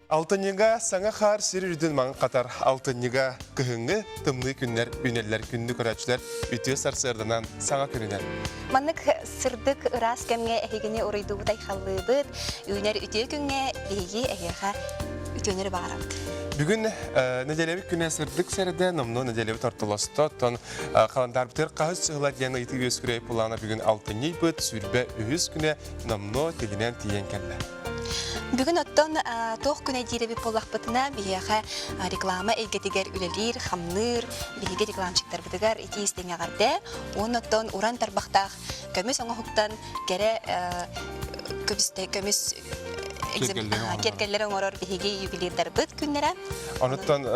Алтынныга саңа қар сирүрден маң қатар алтынныга күхіңі тымны күннер үнелер күнді көрәчілер үтіе сарсырдынан саңа көрінер. Маннык сырдык ырас кәмге әхегіне орайды бұтай қалыбыд, үйнер үтіе күнге бейге әйеға үтіөнер бағарабыд. Бүгін неделебік күнне сырдык сәрді, номну неделебі тортылысты, тон қаландар бітер қағыз шығыла дені еті өз күрей пулана бүгін алтынny бұд, сүрбе үйіз күнне номну тегінен тиен кәлі. Бүгін оттон тоқ күнә диребі полақпытына бейеға реклама әйгетігер үлелер, хамныр, бейге рекламчықтар бұдығар еті істен ағарды. Он оттон уран тарбақтақ көміс оңа хуқтан кәрі көміс кергелер оңорор бейге юбилейдар бұд күннері. Оныттан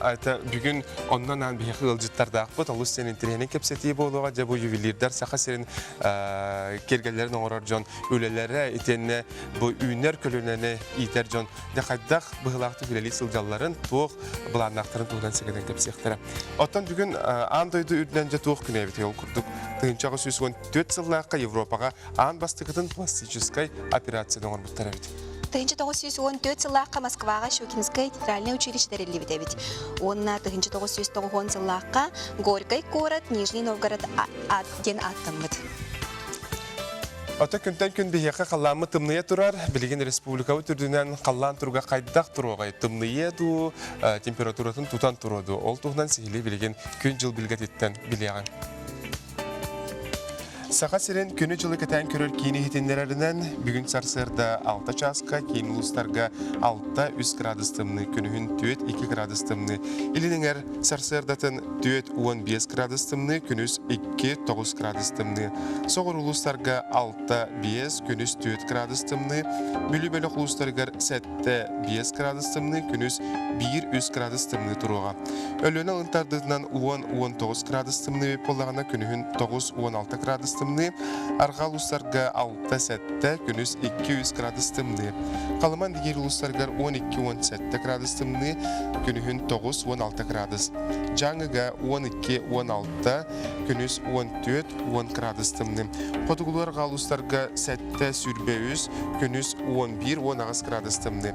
айта бүгін оннан бейге ылжыттарды ақпыт, олыс сенің тіренен кепсеті болуға, жа бұл юбилейдар сақа серін кергелерін оңорор жон үлелері етеніне бұл үйнер көлінені итер жон дақайдақ бұғылақты үлелі сылжаларын туық бұланнақтарын туғынан сегеден кепсектері. Оттан бүгін андойды үрдінен жа туық күн әбеті ол күрдік. Тығынчағы 114 сыллаққа Европаға ан бастықытын пластическай операциядан орбыттар әбеті. 1914 жыллаққа Москваға Щукинское театральное училище дәрелі бітәбет. Онна 1990 жыллаққа Горький город, Нижний Новгород ден аттымыд. Ота күнтен күн бейеқі қаламы тымные тұрар, білеген республикавы түрдінен қалан тұрға қайдақ тұруғай. Тымные ду температуратын тұтан тұруды. Ол тұғынан сейілі білеген күн жыл білгет еттен білеған. Сақа серен күні жылы кәтән көрір кейіні хетендерерінен бүгін сарсырда 6 часқа, кейін ұлыстарға 6-3 градус тымны, күнігін 2 градус тымны. Илініңер сарсырдатын 15 градус тымны, күніс 2-9 градус тымны. Соғыр ұлыстарға 6-5, күніс 4 градус тымны. Бүлі-бөлі ұлыстарғар 7-5 градус тымны, күніс 1-3 градус тымны тұруға. Өліні ұлынтардығынан 10-19 градус тымны болағына күнігін 9-16 градус Арғал ұстарға 6-7, күніс 200 градус тымны. Қалыман дегер ұлыстарғар 12-17 градус тымны, күнігін 9-16 градус. Жаңыға 12-16, күніс 14-10 градус тымны. Қотығыларға ұлыстарға 7 сүрбеуіз, күніс 11-10 градус тымны.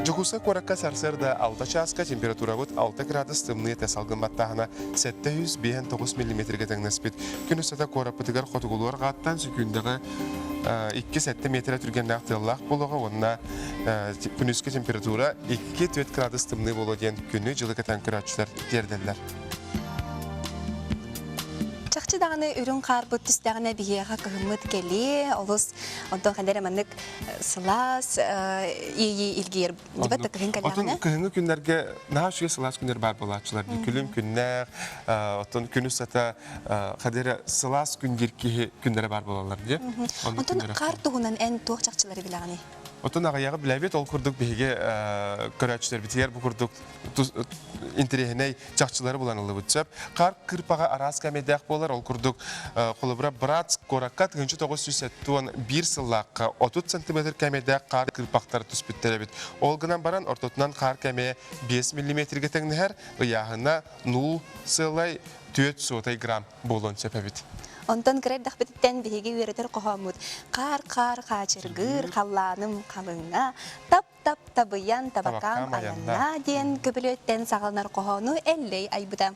Жүгіса қораққа сарсырда 6 часқа температура бұд 6 градус тымны тәсалғын баттағына 700-9 мм тәңнәспет. Күн үстәті қорапытығар қотығылуар ғаттан сүкіндігі 2-7 метр түргенләқ тыллақ болуға, онына күнүскі температура 2-4 градус тымны болу ден күні жылы кәтән күрәтшілер дерділер. Чақчы дағаны үрін қарбыт түстағына бейеға күхіміт келі, олыс онтон қандары маннык сылас, илгер дебатты күхін кәліғаны? Күхінгі күндерге нағашыға сылас күндер бар болатшылар. Күлім күннәр, күні сата қадері сылас күндері бар болалар. Онтон қар тұғынан ән туық чақчылары білағаны? Отын ағаяғы біләбет ол күрдік бейге көрәтшілер бітігер бұл күрдік интерегіней чақчылары боланылы бұтсап. Қар кірпаға арас кәмедәқ болар, ол күрдік қолыбыра брат қораққа 1901 сыллаққа 30 см кәмедәқ қар кірпақтары түспіттер әбет. Ол ғынан баран ортотынан қар кәме 5 мм-ге тәңнігер, ұяғына 0 сылай 4 сотай грамм болуын сөп әбет. Онтон кірер дақпеттен бейге үйретер қоғамыд. Қар қачырғыр, қалланым қалыңа, табыян табакам аянна ден көбілеттен сағалнар қоғаны әллей айбыда.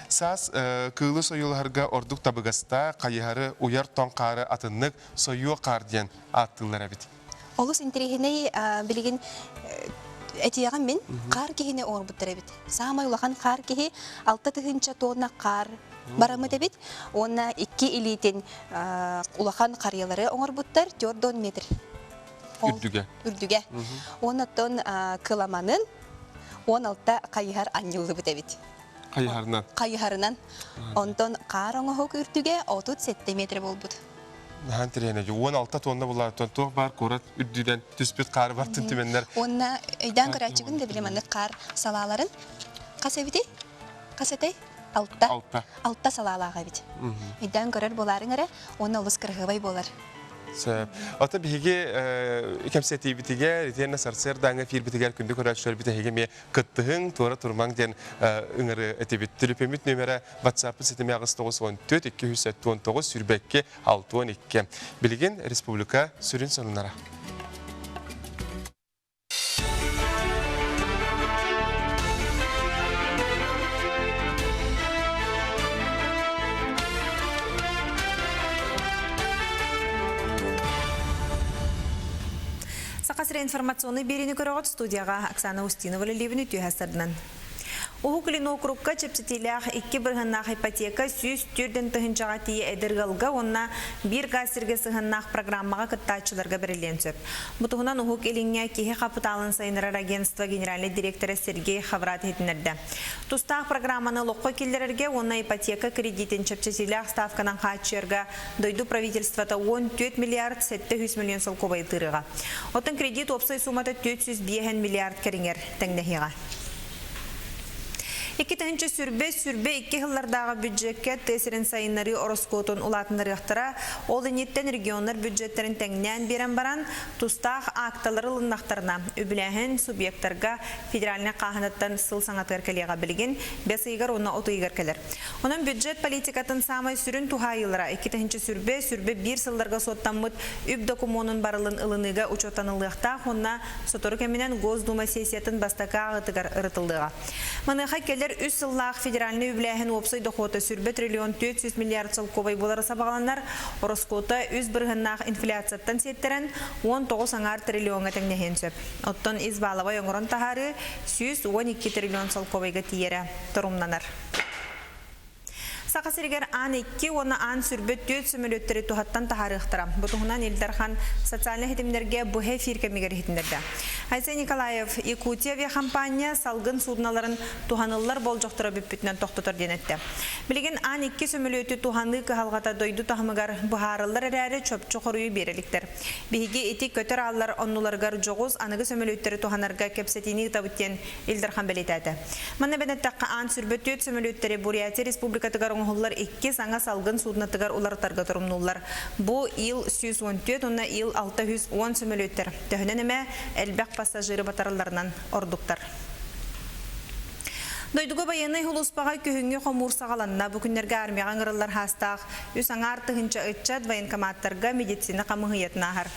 Сас кылы сойыларға ордық табығаста қайығары ұяр тон қары атынық сойуы қар ден аттылар әбет. Олыс интерегіне білген әтияған мен қар кехіне оңыр бұттыр әбет. Сағамай ұлақан қар кехе 6 тұхынша тоғына қар барамы дебет, онна 2 илитен улахан қариялары оңыр бұттар 4 метр. Үрдіге. Онаттон кыламанын 16 қайығар анылы бұт әбет. Қайығарынан? Қайығарынан. Онтон қар оңығы үрдіге 37 метр бол бұд. Нахан тірені, 16 тонна болар, тоқ бар, қорат үрдіден түспет қары бар түнтіменлер. Онна үйдан көрәтшігін де білемені қар салаларын қас әбеті? Қас әтей? Алтта салалаға бит. Үйден көрер боларын әрі, оны ұлыс кірғыбай болар. Ата биһиги кемсети битиге ретена сарсер даңа фир битигер күндү көрөчөр битиге ме кыттыгын тура турмаң ден ыңыры этебит телефемит номері WhatsApp сетеме агыс 914 279 сүрбекке 612 билген республика сүрүн сонунара. Сақасыр информационный берені көріғат студияға Оксана Устинова левіні түйәсірдінен. Ухуклин округка чепсетилях 2 бырғыннақ ипотека сүйіс түрден тұхынчаға тие әдірғылға, онна бір ғасырге сығыннақ программаға күттачыларға бірілен сөп. Бұтығынан ухук еліңе кеге қапыталын сайынырар агентство генеральный директоры Сергей Хаврат етінерді. Тустақ программаны лоққа келдерерге, онна ипотека кредитін чепсетилях ставканан қачырға дойду правительствата 14 миллиард 700 миллион сол кобай тырыға. Отын кредит опсай суматы 400 миллиард кәріңер тәңдәхиға. 2-нче сүрбе 2 жыллардағы бюджетке тесерин сайыннары ороскотун улатынары яқтыра, ол инеттен регионлар бюджеттерин тәңнен берен баран тустақ акталары лыннақтарына үбіләхін субъекттарға федеральный қағынаттан сыл саңатыр кәлеға білген 5 игар онна 30 игар кәлер. Оның бюджет политикатын самай сүрін туға йылыра 2-нче сүрбе 1 сылларға соттамыд үб документын барылын ылыныға учетанылықта, онна сотору кәменен Госдума сессиятын бастақа ағытығар ырытылдыға. Маныға келер үс сыллақ федеральный үбләхін опсай доходы сүрбе триллион 400 миллиард сыл кобай болары сабағаланар, ороскота үз бірғыннақ инфляцияттан сеттерін 19 триллионға тәңнеген сөп. Оттон избалава оңырын тахары 112 триллион сыл кобайға тиері тұрымнанар. Сақасыргер ан-2, оны ан сүрбе 4 сөмөлөттері тухаттан тахарықтыра. Бұтығынан елдерхан социальный хетімдерге бұхе фиркемегер хетімдерді. Айсай Николаев, Якутия компания салгын судналарын туханылар бол жоқтыра бүппітінен тоқтытыр денетті. Білген ан-2 сөмөлөті туханы кығалғата дойду тахымығар бұхарылар әрәрі чөп-чоқырыю береліктер. Бігеге етек көтір аллар оннуларғар жоғыз анығы сөмөлөттері туханарға кепсетini табыттен елдерхан белетәді. Мана бәнеттаққа ан сүрбе 4 сөмөлөттері Бурятия Республикатығар оңғылар 2 саңа салгын суднатығар олар тарға тұрымнулар. Бұ ил 114, онна ил 610 сөмөлөттер. Төхінен әмә әлбәқ пассажиры батарыларынан ордуктар. Дойдуға баяны хулуспаға көхінге қомур сағаланна бүкіндерге армияған ғырылар хастақ, үс аңар тұхынча үтчат военкоматтарға медицина қамығыетін ағыр.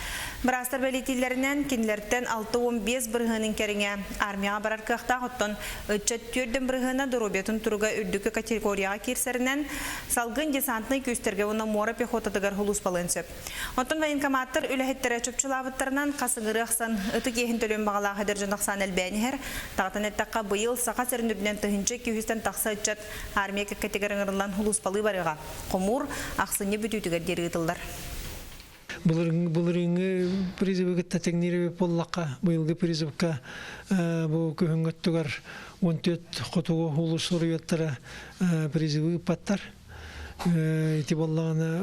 Бірастар бәлетелерінен кенлерден 6-15 бірғының кәріңе армияға барар қықтақ оттон үтчат түрдің бірғына дұробетін тұруға үрдікі категорияға керсерінен салғын десантны көстерге оны мора пехотатығар хулуспалын сөп. Оттон военкоматтар үләхеттері чөпчілабыттарынан қасыңыры ақсан үті кехін төлен бағалағы дәржінақсан әлбәнігер, тағытын әттаққа бұйыл сақа сәріндібінен тұхынчы күйістен тақса үтчат армия категорияғырылан хулуспалы барыға. Қомур ақсыне бүтүтігер дері ұтылдар. Бұлырыңы призывы тәтеңнері боллаққа, бұйылғы призывқа бұл көхінгіттігер 14 құтуғы ұлыс ұрыяттары призывы паттар. Ити боллағына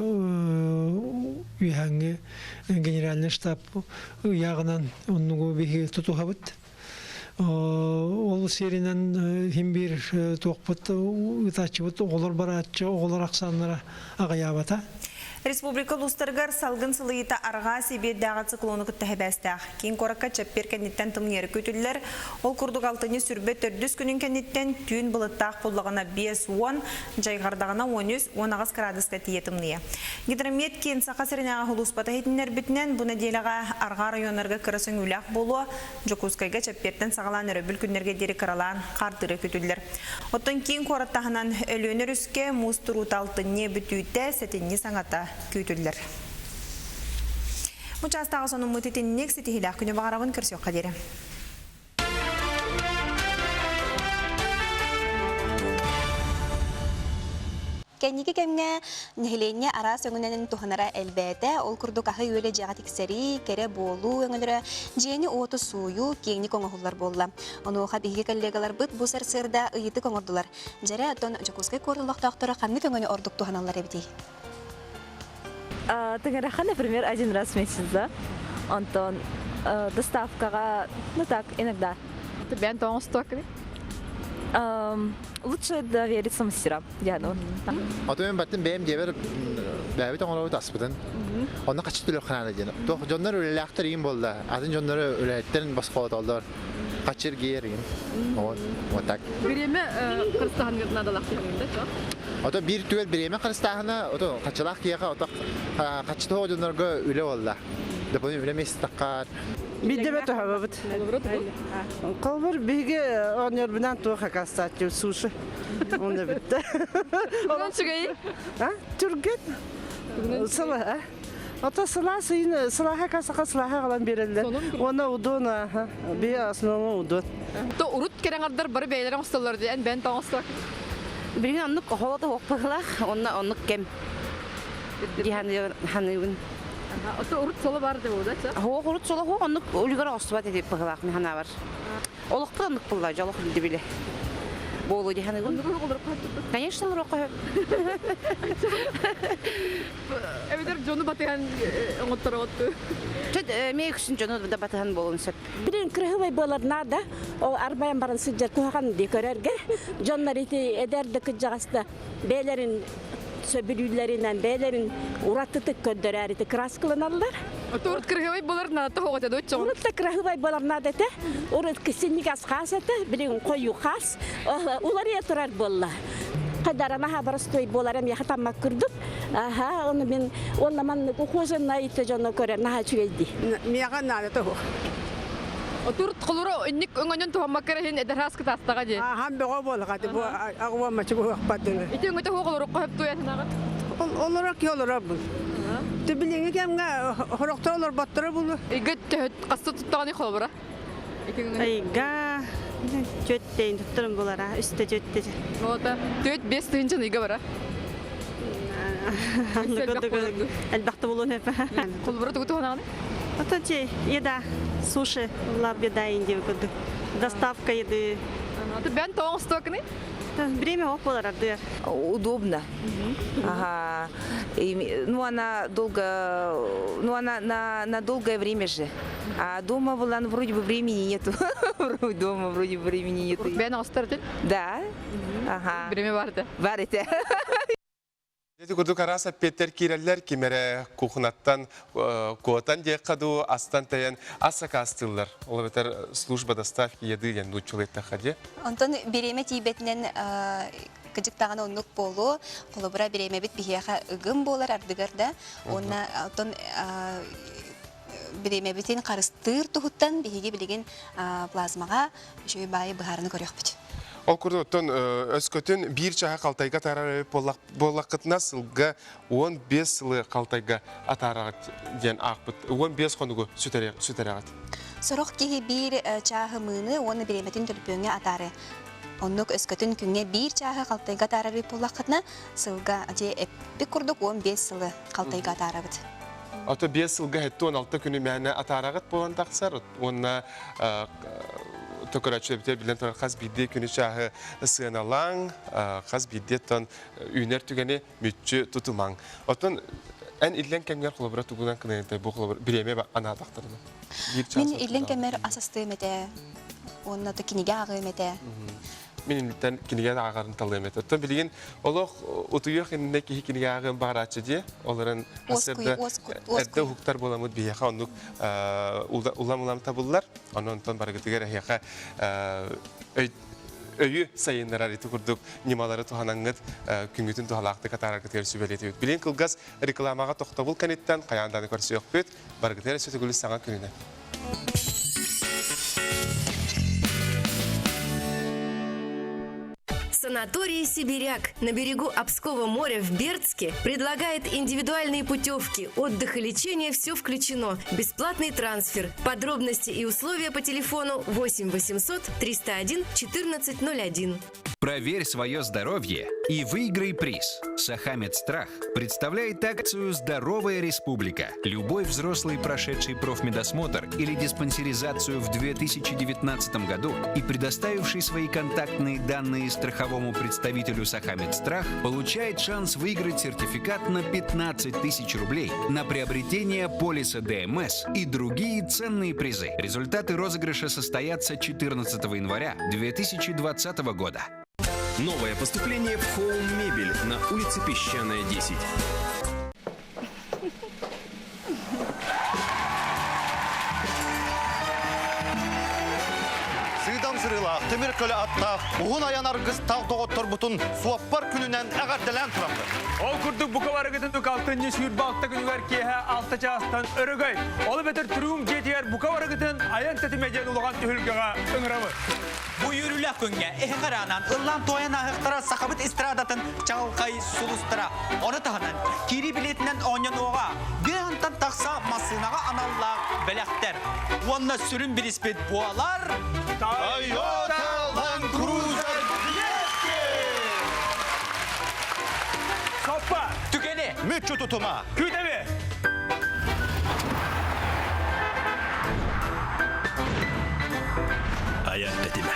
үйәңі генеральный штаб ұяғынан онығы бейгі тұтуға бұд. Ол серінен химбир тоқпыт ұтачы бұд, оғылар баратчы, оғылар ақсанлара ағаябата. Республика Лустаргар салгын сылыйта арға себе дағы циклоны күтті бәстәқ. Кейін қораққа чәппер кәнеттен тымнері көтілілер. Ол күрдік алтыны сүрбе 400 күнін кәнеттен түйін бұлыттақ болдағына 5-10, жайғардағына 13-10 градусқа тие тымные. Гидромет кейін сақа сірінеға хулуспата хетінер бітінен бұны деліға арға районарға кірісің үләқ болуы, Жокускайға чәппертен сағалан өрөбіл күнерге дері қыралан қардыры көтілілер. Оттан кейін қораттағынан өлөнер үске мұстырут алтыны бүтүйті сәтінні саңата күйтілдер. Мұчастағы соның мұтетін нек сетихілі күні бағарауын кірсек қадері. Кәнеге кәмге нәхілене ара сөңінен тұханара әлбәді, ол күрді қақы өлі жағат иксәри, кәрі болу өңілері, жені оты суyu, кеңні көңіғылар болла. Оны оға бейге коллегалар бұд бұл сәрсірді ұйыты көңірділар. Жәрі аттон Жокускай көрділіқтақтыры қанны көңіні ордық тұханалар әбді? Тыңыраха, например, один раз в месяц, да? Антон, доставкаға, ну так, иногда. Тебя Антон стокли? Лучше довериться мастерам, Диану. Атомен баттын бәйім дебер бәйбет оңылауыт аспыдын. Онна қачы түлі қанады дені. Жондар өлеләқтір ең болды. Атын жондар өлеләттерін басқауыт олдар. Қачыр кейер ең. Вот так. Біреме қырыстағын надалақтыр ең, да? Ото bir түгел біреме қырыстағына, ото қачылақ кейеға, ото қачы тоғы жондарға өлі олда. Допоны өлемес таққар. Бидде бето хавабыт. Қалбыр биге онер бинан туха кастатчу суши. Онда битте. Бүгін чүгей? Түрген. Сала, Ата сыла сыйны, сылаха касака сылаха калан берелер. Оны удон, бе основа удон. То урут керен ардар бары бейлерен осталар ден бен тоңосток. Бирин аннык холода окпыгылах, онна кем. Ханыбын. То урут солы бар деп ода, ча? Урут солы оннык үлгөр остуба деп пыгылах мен хана бар. Олукпы аннык булла, жолук билди биле. Болу ди ханыбын. Конечно, урокка. Эвидер жону батыган оңоттор отты. Чөт мей күсүн жону да батыган болун сеп. Бирин крыхыбай боларна да, ол арбаян барын сыджар кухаган декөрерге, жоннар ити эдерді күджағаста бейлерин сөбүрүлеринен бейлерин ураттыты көддөрәрити краскылыналар. То урут кыргыбай болар надо хогота доччо. Урутта крыхыбай боларна дете, урут кисинигас хасете, билин кою хас, улар турар болла. Кадарана хабарстой боларам яхатамак күрдүп. Аха, оны мен оннаман ухожен айты жоно көрөр наха чүгейди. Мияга надо то. Турут колоро инник өңөнөн тухамак керен эдерхас кытастага же. Хам бего болга деп агва мачы бу акпатын. Итен өтө колоро коп туятнага. Олора ки олора бу. Тебилеңе кемге хороктолор баттыры бу. Игет касты туттаганы колбара. Айга жөттейін тұттырым болара, үсті жөтте же. Ота, төт 5 тыынчын иге бара. Әлбақты болуын әпі. Қолбыры тұғы тұғанағаны? Ота же, еда, суши, лап еда инде өкілді. Доставка еды. Бән тоң стокны? Время оп болар, дыр. Удобно. Ага. Ну, она долго... Ну, она на долгое время же. А дома была, ну, вроде бы времени нету. Дома вроде бы времени нету. Бән остырдың? Да. Ага. Время барды? Барды. Дети күрдік араса Петер Киреллер кемері кухнаттан коотан дек қаду астан таян асака астылар. Ол бетер служба доставки еді ен нучылетті қаде. Онтон береме тейбетінен кыжыктаган оннук болу, колобура береме бит бихияха ыгым болар ардыгарда. Онна онтон береме битин карыстыр тухуттан бихиге билеген плазмага шөй байы быхарыны көрөк бит. Ол күрді оттон өскөтін бір чаға қалтайға тарары болақытына сылға 15 сылы қалтайға атарағыт ден ақпыт. 15 қонуғы сүтәрәғыт. Сорок кеге бір чағы мыны, оны береметин төлпөңе атары. Оннук өскөтін күнге бір чағы қалтайға тарары болақытына сылға де әппі күрдік 15 сылы қалтайға атарығыт. Ото 5 сылға әтті 16 күні мәні атарағыт болан тақсар. Онына Токорачу битер билен тор хас бидде күнү чагы сыналаң, хас бидде тон үнер түгәне мүтчү тутумаң. Отон эн илен кемгер колобра тугудан кынайтай бу колобра биреме ана тактырды. Мен илен кемер асасты мете, онна то киниге агы мете. Мен илтен киниге агарын талым мете. Отон билген олох утуйох инне ки киниге агын барачы де, оларын асырда эдде хуктар боламыд бияха онук улам табыллар. Онтон баргытыгер яха өйі сайындар арыты күрдік немалары туханаңыд күнгітін тухалақты катараргытер сүбелеті өт. Білен кылгас рекламаға тоқтабыл кәнеттен қаянданы көрсі өк бөт, баргытер сөтігілі саңа күніне. Санаторий «Сибиряк» на берегу Обского моря в Бердске предлагает индивидуальные путевки, отдых и лечение, все включено. Бесплатный трансфер. Подробности и условия по телефону 8 800 301 1401. Проверь свое здоровье и выиграй приз. Сахамедстрах представляет акцию «Здоровая республика». Любой взрослый, прошедший профмедосмотр или диспансеризацию в 2019 году и предоставивший свои контактные данные страховому представителю Сахамедстрах, получает шанс выиграть сертификат на 15 тысяч рублей на приобретение полиса ДМС и другие ценные призы. Результаты розыгрыша состоятся 14 января 2020 года. Новое поступление в Home Мебель на улице Песчаная, 10. Сыйдан сырыла, темір көлі атта, ұғын аян арғыз тағдоғыттыр бұтын суаппар күнінен әғарделен тұрамды. Ол күрдік бұқаварығытын үкалтын есүйір балықта күнігер кейі алты жастан өрігай. Олы бәтір түрігім жетігер бұқаварығытын аян тәтімеден ұлған түхілгіға үңірабы. Бұ Buyurulak günge ehkaranan ıllan toyan ahıktara sakabıt istradatın çağılkay sulustıra. Onu tahanan kiri biletinden onyan oğa bir hantan taksa masınağa anallar belekter. Onunla sürün bir ispet boğalar. Toyota Land Cruiser Kappa. Tükeni. Müçü tutuma. Kütemi. Ayak etime.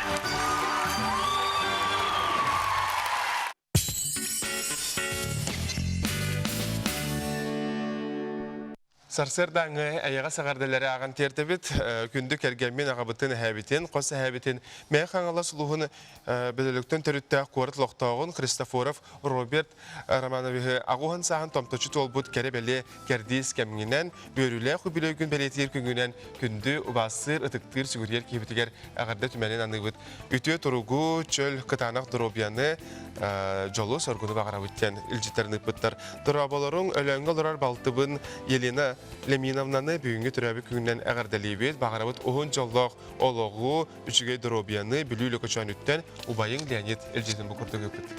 Sarsırdan ayağa sağardıları ağan tertebit kündü kergelmen ağabıtın həbitin, qosa həbitin meyxanala suluğun bölülükten törüttə qorat loqtağın Kristoforov Robert Romanovihi ağuhan sağın tomtoçu tolbut kerebeli kerdis kemginen börüle xubilöy gün beletiyer küngünen kündü ubasır ıtıktır siguriyer kibitiger ağarda tümenin anıbıt. Ütüye turugu çöl kıtanaq durobiyanı jolu sorgunu bağıra bitten ilcitlerini bıttar. Durabaların ölöngü olurar baltıbın Yelena Leminovnаны бүгінгі түрәбі күннен әғардалейбет, бағарабыт оғын жоллақ олығы үшіге дұробияны білуілі көчан үттен ұбайың Леонид Элжетін бұқырды көпіт.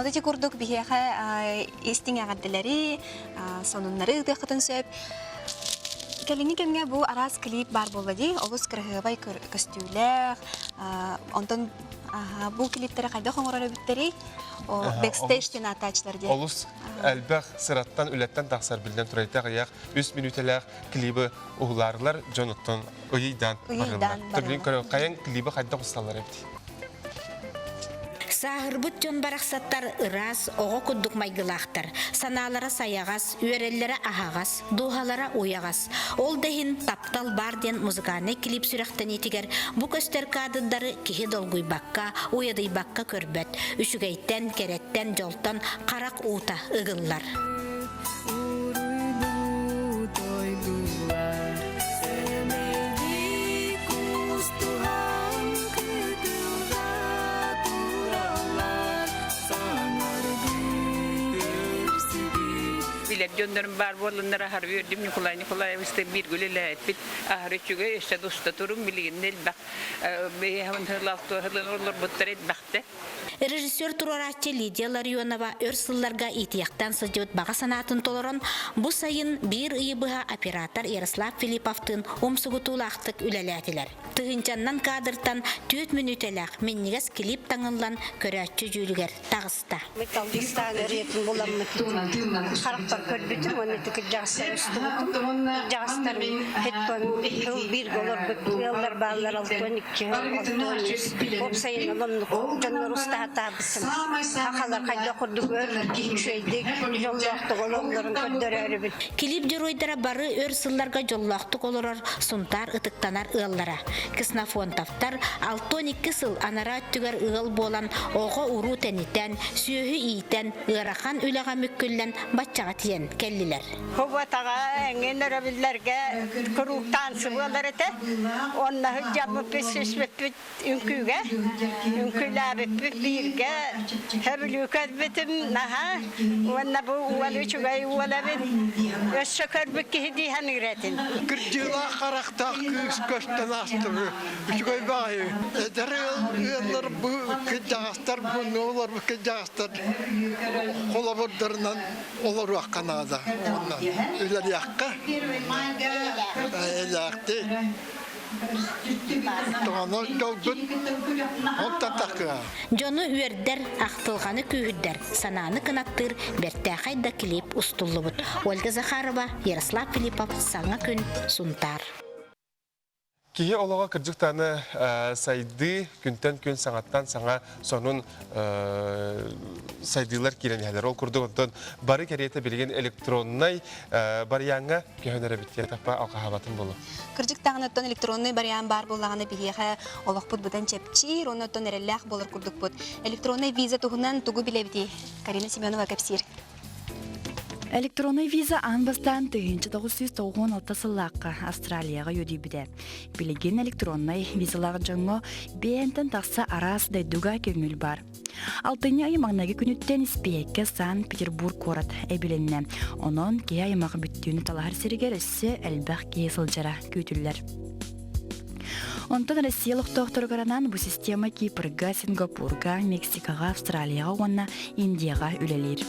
Оды курдук бихеха истин агаддылары, сонуннары да хатын сөп. Келини кемге бу арас клип бар болду. Олус кыргыбай көстүлөр. Онтон бу клиптери кайда коңороло биттери? О бэкстейжден атачлар ди. Олус әлбәқ сыраттан үлеттен тақсар білден тұрайта ғаяқ 3 минутеләқ клибі ұғыларылар Джонаттан ұйыйдан барылар. Түрлін көрі қайын клибі қайда құсталар әбді. Сағырбыт жон барақсаттар ырас, оғы күддік майгылақтар. Саналара саяғас, үйерелері ағағас, дұғалара ойағас. Ол дәхін таптал барден музыканы клип сүрақтан етігер. Бұ көстер кадыдары кихи долгуй баққа, ойадый баққа көрбәт. Үшігейттен, кереттен, жолтан, қарақ ута ұғылар. Gönderim var bolunlara har verdim Nikolay işte bir gülle bit ahreçüge işte dosta turum bilgin bak be havan hırlaftı hırlanırlar butret baktı. Rejissör Turoratçı Lidia Larionova örsıllarga itiyaktan sıcıt bağa sanatın toloran bu sayın bir ıyıbıha operator Yaroslav Filipov'tın umsugutulaqtık üleletiler. Tığıncandan kadırtan 4 minutelak mennigas klip tanınlan köratçı jülger tağısta. Metallistan öğretim bulamık. Karakter körbütüm onu tıkıcağıslar üstübütüm. Cağıslarım hetton bir golor yıllar bağlar altın iki altın. O sayın alınlık. Canlar usta hata bısın. Hakalar kayda kurduk şeydik. Jollaktık olonların köddörü bit. Klip diroydara barı örsıllarga jollaktık olurur. Suntar ıtıktanar ığıllara. Kısna fontaftar 6-12 sıl anara tüger ığıl bolan oğa uru teniten, süyühü iyiten, ığırakan ülağa mükküllen batçağa tiyen kelliler. Huvatağa engenler abillerge kuruktan sıvılar ete. Onları camı pesişmet ünküge. Ünküler birge. Hebilüket bitim naha. Onunla bu uvalı çugayı uvalı bit. Öşşakar bükki hediyen üretin. Kırcıla karakta köşten astırı. Üçüge bayi. Derel bu kıcağıstar bu ne olur bu kıcağıstar. Kolabırlarından olur o kanada. Öyle yakka. Öyle yaktı. Jonu üerder, aqtılğanı kühüdder, sananı kınattır, bertağayda klip ustullubut. Olga Zakharova, Yaroslav Filipov, Sağa Gün, Suntar. Kihi olağa kırcıktanı saydı, günden gün sanattan sana sonun saydılar kirenyeler. Ol kurduk ondan barı keriyete bilgin elektronay barı yanga kihönere bitiye tappa alqa havatın bolu. Kırcıktanı ondan elektronay barı yan bar bolağını bihiye olaq bud budan çepçir, ondan erellaq bolur kurduk bud. Elektronay viza tuğunan tuğu bile biti. Karina Semyonova kapsir. Электронный виза анбастан 1996 сыллаққа Австралияға өдейбіде. Білеген электронный визалағы жаңы бейінтін тақса арас дайдуға көңіл бар. Алтыны айымағынағы күніттен Спейекке Санкт-Петербург корат әбіленне. Онын кей айымағы бүттіні талағыр сергер өссі әлбәқ кей сылжара көтілілер. Онтон Россиялық тоқтырғаранан бұл система Кипрга, Сингапурга, Мексикаға, Австралияға, онна Индияға үлелер.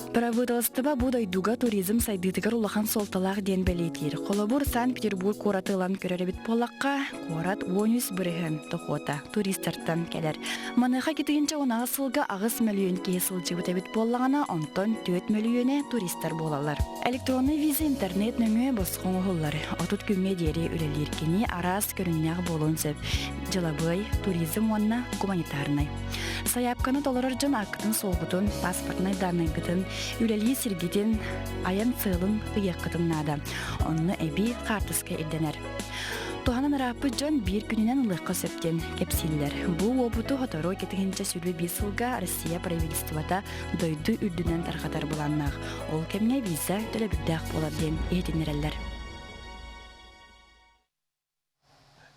Правительство будайдуга туризм сайдытыгар улахан солталақ ден бәлетер. Қолабур Санкт-Петербург коратылан көреребет полаққа, корат 13 бірігін тұқота туристерттан кәлер. Маныға кетігінші он ағысылға ағыс миллион кейсіл жебітебет болағана, онтон 4 миллионе туристер болалар. Электронный виза интернет нөңе босқоң ғыллар. Отут күмме дері үлелеркені арас көріннәғ болуын сөп. Жылабай, туризм онна гуманитарный. Саяпқаны толырыр жын ақытын солғытын, паспортный данныгытын, үлелі сіргетін аян сылын ұяққытын нада. Онны әбі қартысқа елденер. Туханын рапы жон бір күнінен ұлыққа сөптен кепсиллер. Бұл опыту хоторо кетігінші сүрбе бесілға Россия правительствата дойды үрдінен тарқатар боланнақ. Ол кемне виза төлөбүрдәқ боладен ехетенерелер.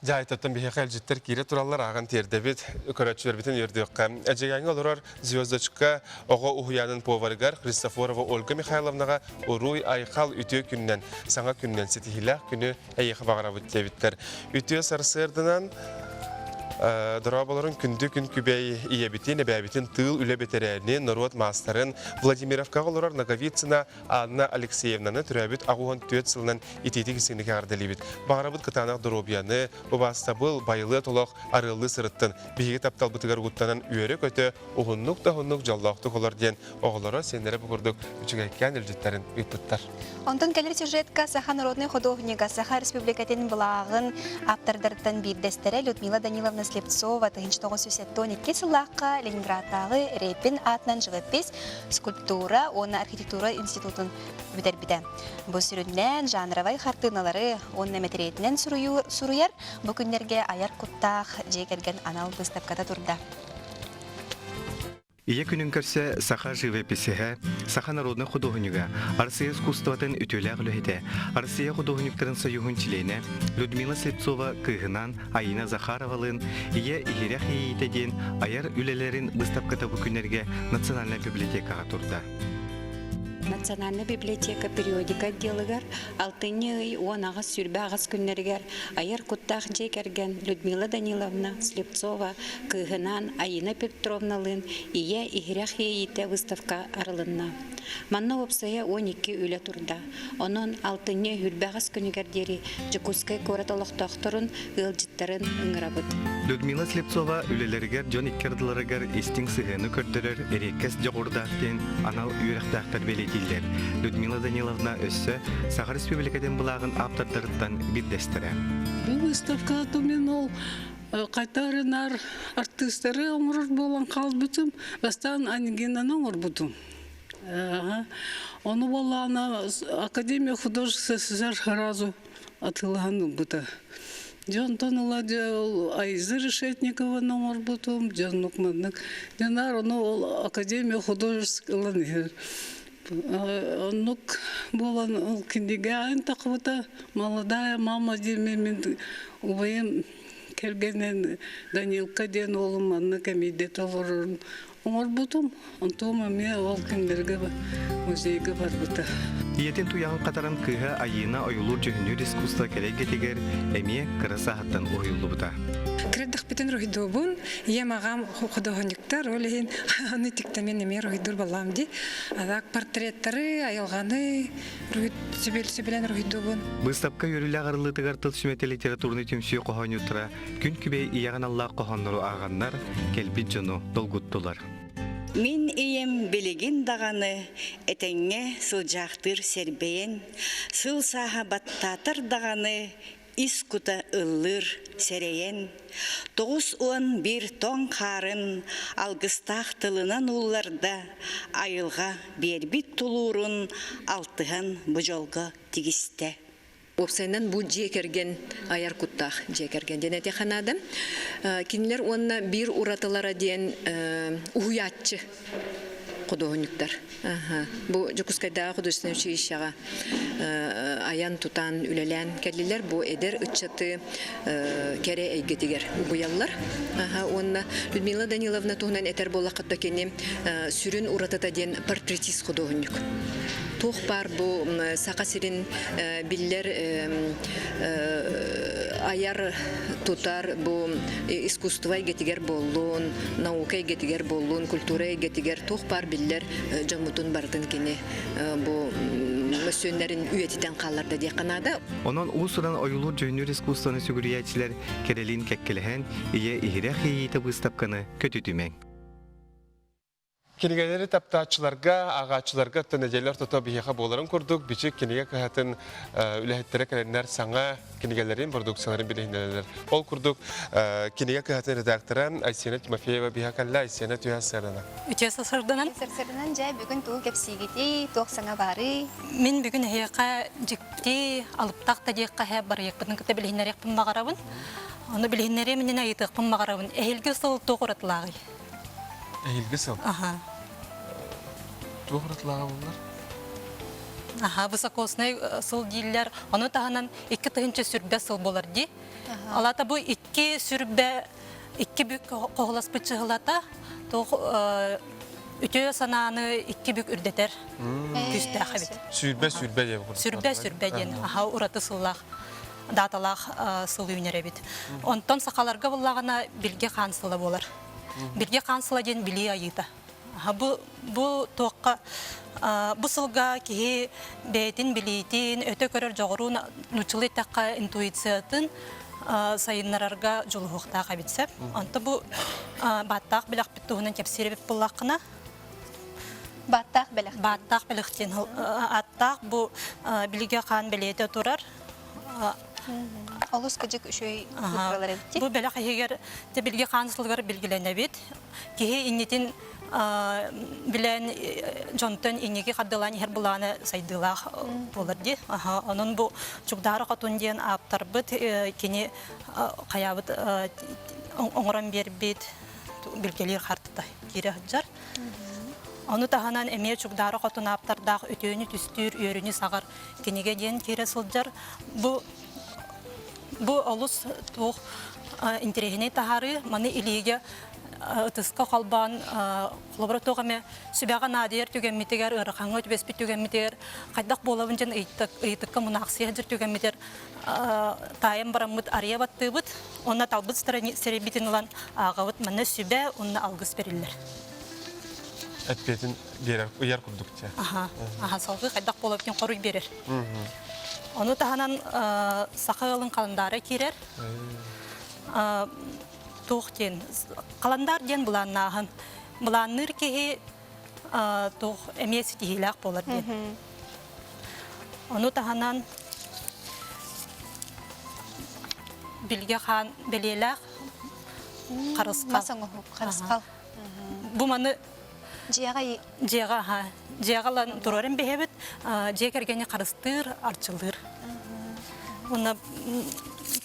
Жайтаттан бихе життер кире тураллар ағын тердебет, көрәтшілер бітін ердеуққа. Әжегәңі олырар звездочка оғы ұхыянын поваргар Христофорова Ольга Михайловнаға ұруй айқал үтіе күннен, саңа күннен сетихилақ күні әйеқі бағара бүттебіттер. Үтіе сарсырдынан Дұрабаларын күнді күн күбәй иебітін, әбәбітін тыл үлі бетерәні Народ мастарын Владимировқа оларар Наговицина Анна Алексеевнаны түрәбіт ағуған төт сылынан итеті кесіңдігі ардалебет. Бағарабыт қытанақ дұробияны, бұбаста бұл байылы толақ арылы сырыттын. Бейгі таптал бұтығар ғуттанан үйері көті ұғыннық да ғыннық жаллақтық олар ден оғылары сендері бұғырдық үчігәйкен үлжеттерін үйтпіттар. Онтон кәлер сюжетка Саха Народный художника Саха Республикатын бұлағын автордардан бирдестері Людмила Даниловна Слепцова 1912 сылаққа Ленинградтағы Репин атынан живопись, скульптура, оны архитектура институтын бүдербіді. Бұл сүріннен жанровай қартыналары, оны мәтеретінен сұруяр, бұл күндерге аяр құттақ жекерген анал выставкада тұрды. Ие күнін көрсе Саха живописіға, Саха Народный художника, Россия искусстватын үтілі ғылыхеті, Россия художниктарын союғын чилейіне, Людмила Слепцова күйгінан Айна Захаровалын, ие игерек ейетеден аяр үлелерін выставката бұл күнерге Национальная библиотекаға тұрды. Национальная библиотека периодика делыгар, алтыны онағыз сүрбе ағыз күннергер, аяр құттақ жекерген Людмила Даниловна Слепцова күйгінан Айна Петровналын ие игерек ейте выставка арылынна. Манна опсая 12 үлі тұрда. Onun алтыны хүрбе ағыз күнігердері Жекускай кораталықтақтырын ғылжиттарын ұңырабыд. Людмила Слепцова үлелергер жон иккерділерігер естің сығыны көрдірер әрекес жоғырдақтен анал үйректақтар белетілдер. Людмила Даниловна өссі Саха Республикаден бұлағын автордарыттан бірдестірі. Бұл выставка мен ол қайтарынар артистері оңырыр болан қалбытым, бастан анигенан оңыр бұдым. Оны болана Академия художества Сезар Харазу атылғаны бұда. Жон тонылады Айзы Решетникова номер бұтым, жон нұқмаднық. Денар оны Академия художестволан. Онық болан кіндеге айын тақыбыта, молодая мама демен мен ұбайым келгенен Данилка ден олым анны комедет олырын. Оңыр бұтым, онтуыма мен ол күндерге музейге бар бұта. Иетен туяғын қатаран кыға айына ойылур жүхінер искусства керек етегер әме қыраса аттан ойылу бұта. Креддах битен рохидобун, я мағам художниктар, олейін аны тіктамен әме рохидур балам ди. Адак портреттары, айылғаны, сөбелен рохидобун. Выставка өрілі ағарылы тығартыл сүмете литературны түмсүйі қоған ұтыра, күн күбей ияған Аллах қоғанлары ағаннар, келбет жону долгуттылар. Мин ием белеген дағаны, әтәңе сылжақтыр сербейен, сыл саға баттатыр дағаны, искута ыллыр серейен. 9-11 тон қарын, алғыстақ тылынан ұлларда, айылға бербит тұлурын, алтыған бұжолға тегісті. Опсайнан бу жекерген аяр куттах жекерген денете ханадым. Кинилер онна бир уратылара ден уятчы художниктар. Бу Жекускайда художественное училищега аян тутан үлелен келлилер бу эдер ыччаты кере эйгетигер буяллар. Онна Людмила Даниловна тугнан этер боллакатта кени сүрүн уратата ден портретист художник. Тух бар бу сака сирин биллер аяр тутар бу искусство гетигер боллун, наука гетигер боллун, культура гетигер тух бар биллер жамутун бардын кини бу мөсөннәрен үетитен калларда ди канада. Онон усуран оюлур жөнүр искусствоны сүгүрүячилер керелин кеккелеген ие ихирэх ийите выставканы көтүтүмең. Кинигелери таптаачыларга, агачыларга төнеделер тото бияха боларын көрдүк. Бичик киниге кахатын үлехеттере келеннер саңа кинигелерин продукцияларын билейнелер. Ол көрдүк киниге кахатын редакторы Айсена Тимофеева бияхалла Айсена Түйасырдана. Сырдынан жай бүгін туы кепсигити, тоқ саңа бары. Мен бүгін хейқа жикти алыптақта дейққа хей бар екпінің күті білейнер екпін мағарабын. Оны білейнере менен айтықпын мағарабын. Әйілгі сыл тоғыратлағы. Әйілгі сыл? Аха. Тоғыратлағы болар? Аха, высокосный сыл дейлер. Оны тағынан 2 тығынчы сүрбе сыл болар дей. Алата бұл 2 сүрбе, 2 бүк қоғылас бұтчығылата, үтө сананы 2 бүк үрдетер. Күсті ақы бет. Сүрбе дей бұл. Сүрбе ден. Аха, ұраты сыллақ, даталақ сыл үйнері бет. Онтан сақаларға болағына білге қан сылы болар. Білге қан сылы ден біле айыта. Бұл тоққа, бұл сылға кейі бәйтін білейтін, өте көрір жоғыру нұчылы таққа интуициятын сайынларға жолы хоқтаға бітсіп. Онты бұл баттақ біліқ біттуғынан кепсері біп бұлақына. Баттақ біліқ? Баттақ біліқтен. Аттақ бұл білге қан білеті тұрар. Олыс күжік үшөй ұтыралар әбітті? Бұл біліқ егер білге қанысылғар білгілен әбет. Кейі иннетін билен жонтон инеги каддылан хер буланы сайдылах боларди. Onun bu чугдары катун ден аптарбыт кени каябыт оңран бербит билгелер хартта кире хаджар. Onu tahanan emeye чугдары катун аптардах өтөнү түстүр өрүнү сагар кенеге ден кире сылжар. Bu олус тух интерегене тахары маны илиге Тыска қалбан, қолабыра тоғаме сүбәға надер түгенметегер, ұрақаңы өтбеспет түгенметегер, қайдақ болауын жан ұйтыққа мұнақсия жүр түгенметер, тайым барамыд ария батты бұд, онына талбыд сәребетін ұлан ағауыд мәні сүбә, онына алғыс берілер. Әтпетін ұяр күрдікте? Аха, салғы қайдақ болауын қоруй берер. Оны тағанан сақығылың қалындары керер. Тоқтен қаландар ден бұланнағын. Бұланныр кеге тоқ әмесі тегелек болар ден. Оны тағанан білге қан білелек қарысқал. Масың ұғып, қарысқал. Бұ маны Жеға Жеғалан тұрарын бейбіт, жекергені қарыстыр, арчылыр. Оны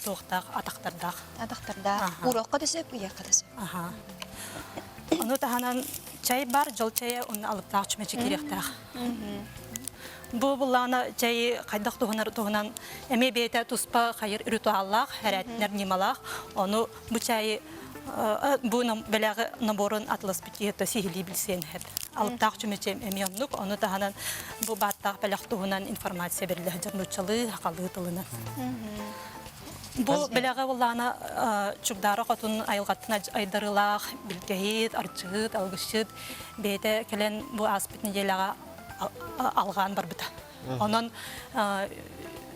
тоқтақ, атақтардақ. Атақтардақ. Ураққа дөсіп, ұяққа дөсіп. Оны тағанан чай бар, жол чайы, оны алып тақ чүмечі керектақ. Бұл бұлағына чай қайдақ тұғынан әме бейті тұспа қайыр ритуаллақ, әрәтінер немалақ. Оны бұл чайы бұл бәләғі наборын атлас бітеті сихили білсен әд. Алып тақ чүмечі әмейонлық, оны тағанан бұл баттақ бәләқ тұғынан информация берілі жырнучалы, ақалы тылыны. Бұл бәләғі бұлағына чүгдары қотын айылғаттына айдарылақ, білгейт, арчығыт, алғышыт, бейті кәлен бұл аспетіне еліға алған бар бұта. Оның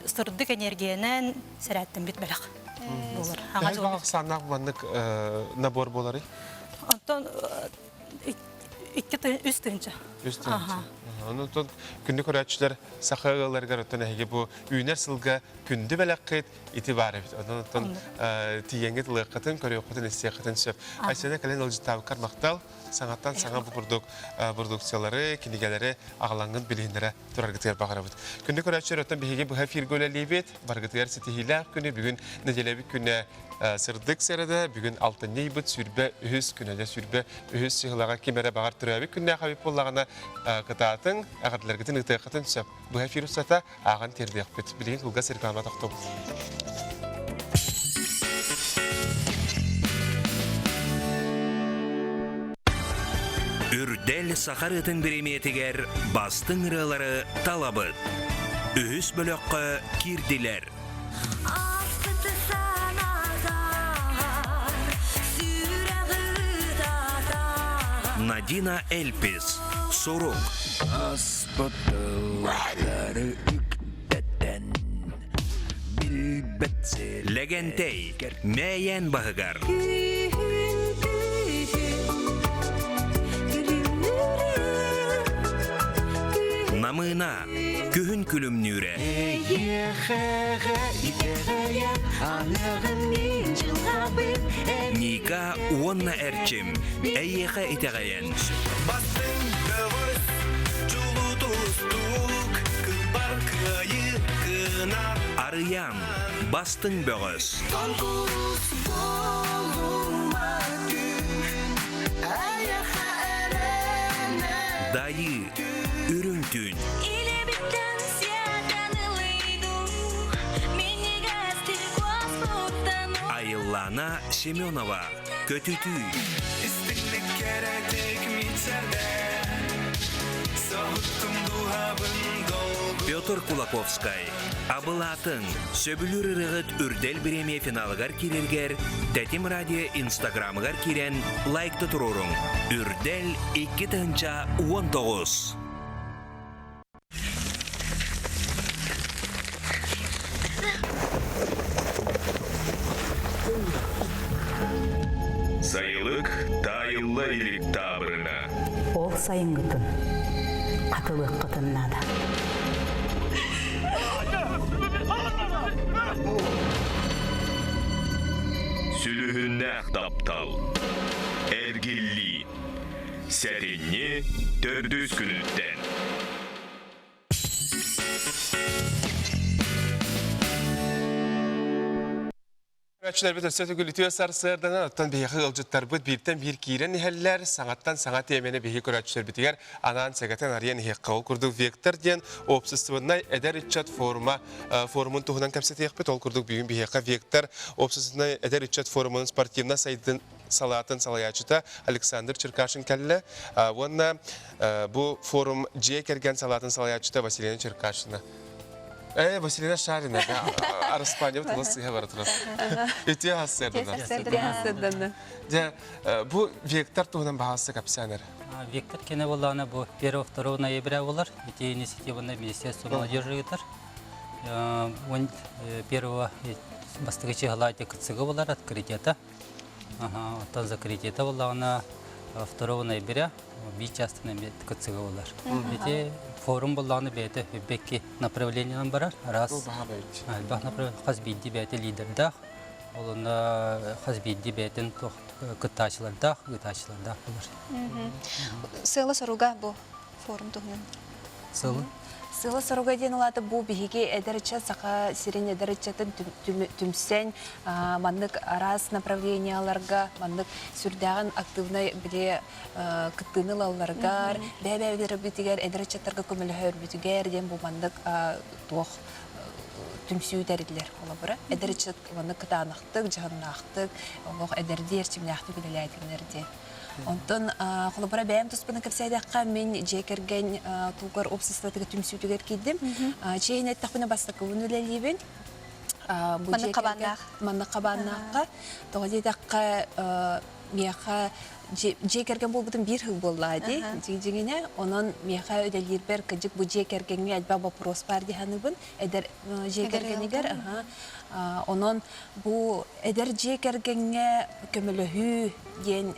сұрдық энергиянен сәрәттін бет бәләқ. Әл бағық санақ бұландық набор болары? Онтан үст түйінші. Үст түйінші. Онтан күнді көрәтшілер сақығыларға өттен әйге бұл үйінер сылға күнді бәләқ қайт ити бар әбет. Онтан тиеңгет лыққатын, көрі оқытын, істеқатын сөп. Айсена кәлен ұлжы табықар мақтал, саңаттан саңа бұл продукциялары, кенегелері ағылаңын білейіндері тұрарғытығар бағар әбет. Күнді көрәтшілер өттен бейге бұға фиргөлі лебет, барғытығар сетихилақ күні, бүгін неделебі күні сырдық сәреді, бүгін алтын нейбіт сүрбе үхіз күнәде сүрбе үхіз сығылаға кемері бағар түрәбі күнне қабип болағына қытатын, ағадыларғытын ұтықытын сөп. Бұға фирусата аған тердеқ бет. Білген құлға сәркалма тақтым. Үрдәл сақар үтін біреметігер бастың ұралары талабы. Үхіз бөліққа кирділер. Астыты Надина Эльпис. Сурук. Легентей. Мэйен Багагар. Намына. Күхін күлімнүре. Ника уонна әрчим. Әйеха итағайын. Бастың бөгіс, жолу тұстық, күлбар күйі кына. Арыям. Бастың бөгіс. Конкурс болума күн, әйеха әрәне. Дайы. Үрүнтүн. Айыллана Семенова. Көтүтү. Истиклик керетик митсерде, соғыттым дуғабын долгу. Петр Кулаковскай. Абылатын. Сөбүлүр ырығыт үрдел премия финалыгар кирергер, Тәтим радио инстаграмыгар кирен лайкты турурун. Үрдел 2-19. Сайылык тайылла илик табырына. Ол сайынгытын, қатылық қытыннада. Сүлүхүннәк таптал. Эргилли. Сәринне төрдүс күнүттен. Açılar bir tösete gülütüyor sarsırdan attan bir ılcıtlar bud birden bir kiren heller sanattan sanat yemene bir hikuraçlar bitiger anan segatan arayan hikkav kurduk vektor diyen obsessionay eder içat forumun tuhunan kapseti yakbet ol kurduk büyün bir hikka vektor obsessionay eder içat forumunun sportivna saydın salatın salayacıta Alexander Çırkaşın kelle vonna bu forum J kergen salatın salayacıta Vasilina Çırkaşına. Vasilina Şarina, Araspanya tutulası var turası. Ütüye hassırdan. Bu vektor tuğunan bahası kapsaner. Вектор кене болланы бу 1-2 ноября болар. Эти инициативаны Министерство молодежи итер. Он 1 бастыгычы галайты кытсыгы болар открытиета. Оттан закрытиета болланы 2 ноября бич астына кытсыгы болар. Эти форум болланы бәйті бәкке направлениялан барар. Раз. Бақ направление қазбейді бәйті лидердақ. Олында қазбейді бәйтін кытташылардақ болар. Сыйлы соруға бұл форум тұғынан? Сыйлы? Сыйлы соруға ден олады бұл бігі әдірічат, сақа сирен әдірічатын түмсен, мандық арас направленияларға, мандық сүрдәғын активнай біле кыттыны лауларғар, бәбәвері бүтігер, әдірічаттарға көмілі хөр бүтігер, ден бұл мандық тоқ түмсүү дәрілер ола бұра. Әдірічат оны кытанақтық, жағыннақтық, олық әдірді ерчімнақтық үлеләйтінерде. Онтон қолыбыра бәйім тұспыны көпсәйдаққа мен жекерген туғар обсыстатыға түмсүйтігер кейдім. Чейін әттіқпіні бастықы ұны ләлейбін. Манны қабаннаққа. Тоғадейдаққа мияқа жекерген бұл бұдың бір хыл болады. Жегіне, онын мияқа өдәлер бәр күджік бұл жекергенге әлбә вопрос бар дейханыбын. Әдір жекергенігер. Онын бұл әдір жекергенге көмілі ден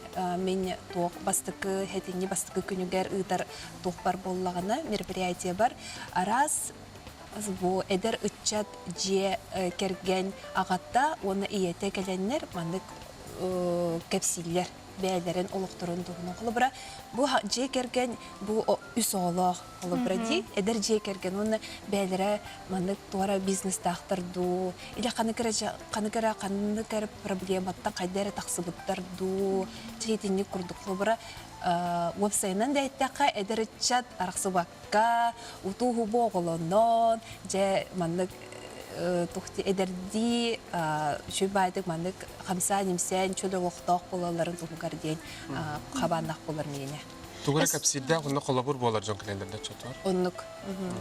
мен тоқ бастықы, хәтіңе бастықы күнігер ұйтар тоқ бар болағына мероприятие бар. Арас бұл әдір үтчат же керген ағатта, оны иеті кәленлер, маңдық кәпсилер. Бәлерін олықтырын тұғыны қолы бұра. Бұл же керген бұл үс олық қолы бұра дей. Әдір же керген оны бәлері маңдық туара бизнес тақтырду. Или қанықыра проблематтан қайдары тақсыбыттарду. Жейтінні күрді қолы бұра. Вебсайынан да әттіққа әдір чат арақсы баққа, ұтуғы боғылынан, же маңдық тухти эдерди шүбайдык мандык хамса немсен чөлө окток болаларын тугар ден кабандак болар мене. Тугар капсилде уну колобур болар жонкелендерде чотор. Оннук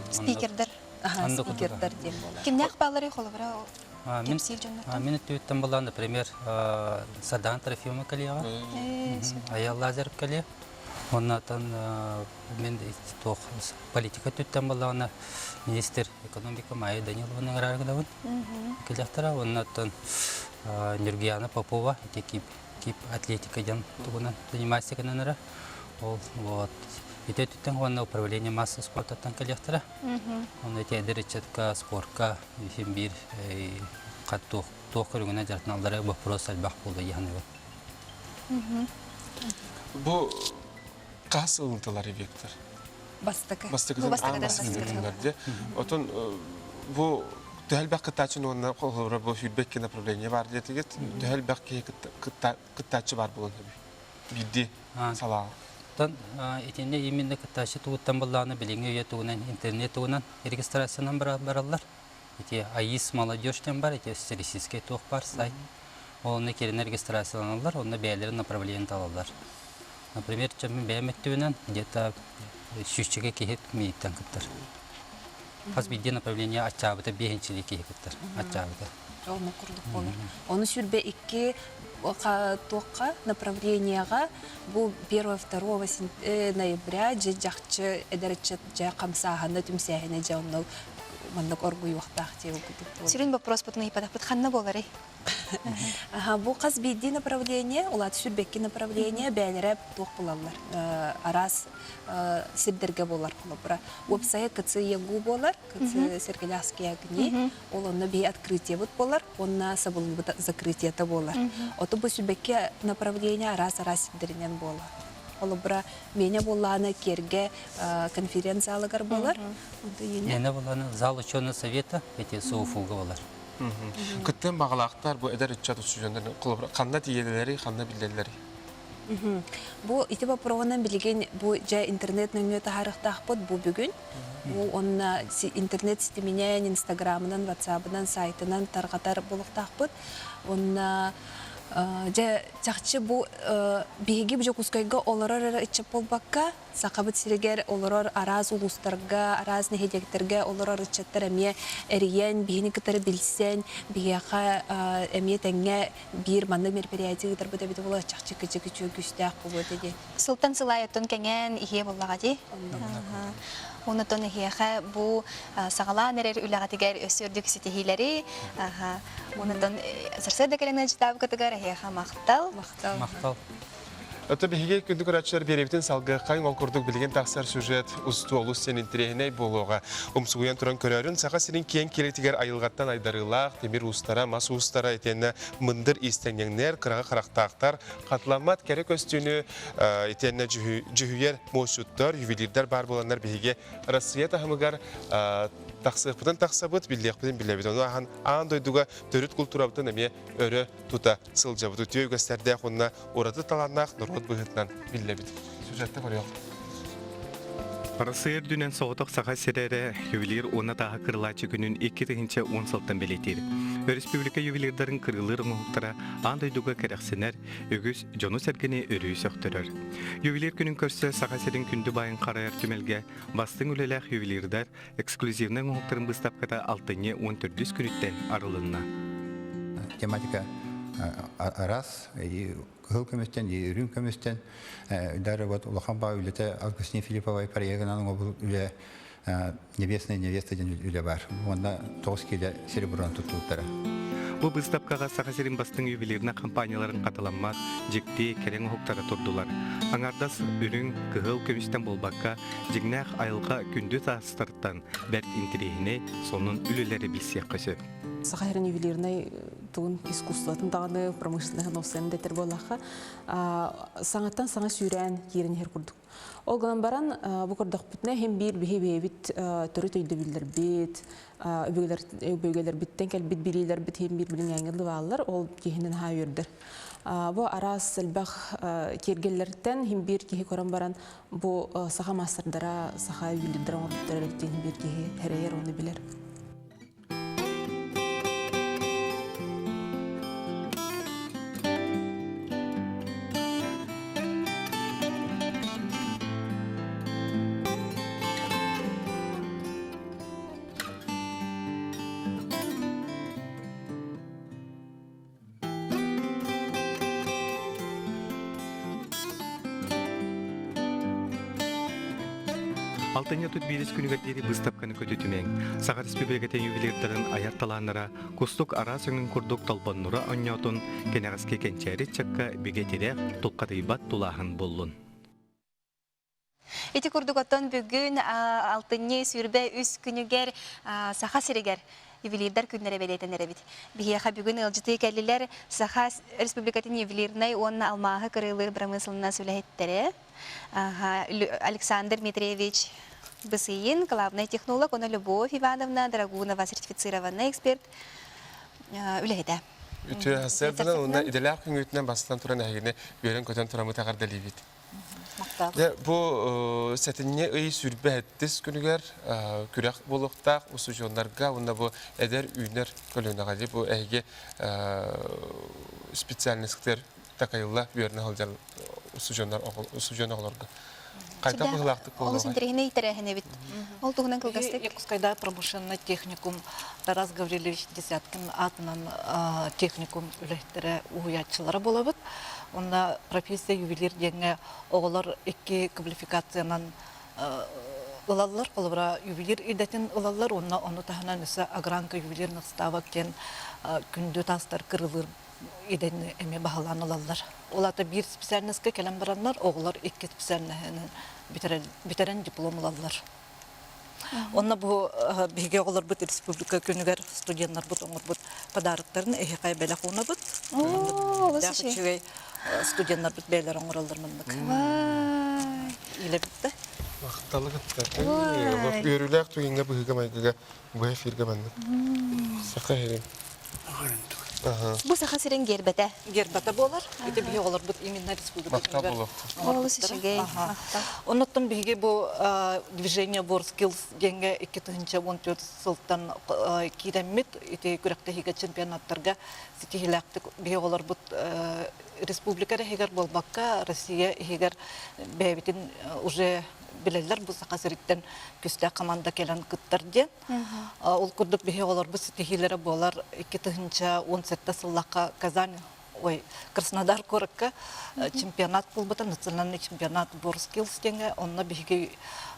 спикердер, спикердер ден болар. Кимне акбалары колобура капсил жоннор? Мен төттөн болан, например, Садан Трофимова коллега, Аял Лазаров коллега. Оннан мен тоқ политика төттен болағына министр экономика Майя Данилованың арарғыдауын келектара. Оннан Нюргияна Попова, кип атлетикадан тугунан занимайся кананара. Ол вот ите төттен онна управление масса спортаттан келектара. Он эти деречетка спортка бир каттук тоқ көргөнө жартыналдары вопрос албак болду яны. Бу кас ылынтылары Виктор. Бастыгы. Отон бу тәлбәк кытачын онна колора бу фидбэк направление бар дитегет. Тәлбәк кытачы бар булган таби. Бидди сала. Тан этенде именно кытачы туттан булланы билиңе ятугунан интернет тугунан регистрациянан бараллар. Эти АИС молодежьтен бар, эти российский тух бар сайт. Оны керен регистрацияланалар, оны бәйлерин направление алалар. Например, чем бәйметтүнен где-то шүшчеге кехет мейттен кыттар. Аз бидде направление ачабыта бейінчілі кехет кыттар. Ачабыта. Оны құрдық болыр. Оны сүрбе 2 тоққа направлениеға бұл 1-2 ноября жақчы әдәрітчі қамсағаны түмсәғіне жауынау мандық оргуй вақтақ теу күтіп болды. Сирен вопрос бұтыны ипадақ бұт қанна болары? Бұл қаз бейді направление, олаты сүрбекке направление бәлірі тоқ болалар. Арас сірдерге болар құлы. Веб-сайт кітсі егу болар, кітсі сергеляски ягіне, ол оны бей открытие бұт болар, онна сабылы бұт закрытиеті болар. Оты бұл сүрбекке направление арас сірдерінен болар. Олы бұра мене боланы керге конференциялығар болар. Мене боланы зал ученый совета, эти соуфулға болар. Күттен бағалақтар бұл әдәр үтчат ұсыжындың қанна тиелелері, қанна білдерлері? Бұл ити бапырағынан білген бұл жа интернет нөңі тағарықтақ бұд бұл бүгін. Бұл онына интернет системенен, инстаграмынан, ватсабынан, сайтынан тарғатар болықтақ бұд. Онына жақчы бұл бейгі бұл жоқұскайға оларар үтчіп болбаққа, сақабыт сирегер оларар араз ұлыстарға, араз нехедектерге оларар үтчеттер әме әріен, бейіні кітары білсен, бейіға әме тәңе бір манды мерпериятия кітар бұд әбеті болар жақчы күчі күстәқ бұл өтеде. Сылтан сылайыттың кәнген ие болаға де? Онытон ихияха бу сағала нерер үлағатыгар өсөрдік сетихилери. Онытон сырсырда кәліңнен житабы көтігар ихияха мақтал. Мақтал. Өті бігеге күнді көрәтшілер беребітін салғы қайын ол күрдік білген тақсар сюжет ұсты олу сенің тірегіней болуға. Умсуғыян тұран көрерін, саға сенің кен келетігер айылғаттан айдарылақ, темір ұстара, мас ұстара етені мұндыр истенеңнер, қыраға қарақтақтар, қатыламат кәрі көстіні етені жүхүйер мошуттар, ювелирдер бар боландар бігеге Россия тағымығар тақсырпыдан тақсабыт, білдеқпіден білебіт. Оны аған дойдуға төріт культурабытын әме өрі тута сылжабыты. Түйе өгістерде қонына ораты таланнақ нұрғыт бұғытынан білебіт. Сюжетті көрек. Россия дүнен соғытық саға серері ювелир оны тағы кырылачы күнін 2-10 сылттан белетер. Республика ювелирдарын кырылыр мұқтыра андойдуға кәрәқсінер, өгіз жону сәргені өрүй сөқтірір. Ювелир күнін көрсі саға серін күнді байын қарайыр түмелге бастың үлеләқ ювелирдар эксклюзивны мұқтырын бұстапқата 6-14 күніттен арылынна. Тематика арас, кыл көместен, үрін көместен, дәрі улахан ба үлеті Августин Филипповай париягынан ол үле небесный невеста ден үле бар. Онда 9 келе сереброн тұттылықтары. Бұл бұстапқаға сағасерін бастың ювелирна компанияларын қаталамат, жекті кәрен ұқтары тұрдылар. Аңардас үрін кығыл көмістен болбаққа, жігнәқ айылға күнді тастырттан бәрт интерегіне сонын үлелері білсек қысы. Сахарин ювелирный туын искусствотын тағаны промышленный носен детер болақа саңаттан саңа сүйрән ерін хер күрдік. Ол ғынан баран бұл күрдік бүтіне хем бір бігі бейбіт түрі төйді білдер бет, өбөгелер біттен кәл бит білейлер бит хем бір білін әңгілі бағалар, ол кейінен ха өрдір. Бұл арас сәлбәқ кергелерден хем бір кейі көрін баран бұл саға мастырдара, саға ювелирдара орындары хем бір кейі әрейер оны білер. Алтыня тут бирис күнігеттері бұстапқаны көтетімен. Саға республикатын ювелирдарын аяқталаныра, кустук арасының күрдік талбаннура оннятын, кенағызке кенчәрі чакка бігетерек тұлқатайбат тулағын болын. Эти курдуготтон бүгүн алтынны сүрбе үс күнүгер саха сиригер ювелирдар күннере белетенере бит. Бияха бүгүн ЛЖТ келлилер саха республикатын ювелирнай онна алмагы кырылыр промыслына сүлехеттере. Александр Дмитриевич Бысыин, главный технолог, она Любовь Ивановна Драгунова, сертифицированный эксперт. Үлехете. Үтө хасырдана уна иделар күнгөтүнөн бастан туран агыны берен көтөн турамы тагарды либит. Бу сетинне ый сүрбәттис күнүгер күрәк булыктак усужоннарга уна бу эдер үйнер көлөнөгө ди бу эге специальностьтер такайла берне халдар усужоннарларга. Кайта булактык болду. Ол синтерегне итерехне бит. Ол тугунан кылгастык. Якускайда промышленный техникум Тарас Гаврилович Десяткин атынан техникум үлехтере уятчылары болабыт. Онда профессия ювелир деңе оғылар екі квалификациянан ылалар, олыбыра ювелир идетін ылалар, оны тахынан үсі агранка ювелир нықставак кен күнді тастар кырылыр иден эме бағалан ылалар. Олата бір специальностьқа келен баранлар, оғылар екі специальностьқа битерен диплом ылалар. Онна бу биге оғылар бұт республика күнігер студенттар бұт оңыр бұт подарықтарын эхи қай бәлі қуына бұт. Дәқі студенттар бұт бәйлер оңыр алдырмандық. Иле бітті? Вақталы күттер. Өріләк түгенге бұғыға майғыға бұға фирге бәндік. Сақа херен. Бу саха сирен гербете. Гербете болар. Ите биге оғылар бұт именно республика күнігер. Олы сішігей. Оннаттан биге бу движение WorldSkills денге 2014 сылттан киреммит. Ите күрәкті хиге чемпионаттарға сетихиләқтік биге оғылар бұт республикада хигер болбакка Россия хигер бәбитин уже билелер бу сакасыриттен күстә команда келен кыттар ден. Ул курдук бихе олар бу стихиләре болар 2017 сыллакка Казань, Краснодар коракка чемпионат булбата, национальный чемпионат WorldSkills деңе, онна бихе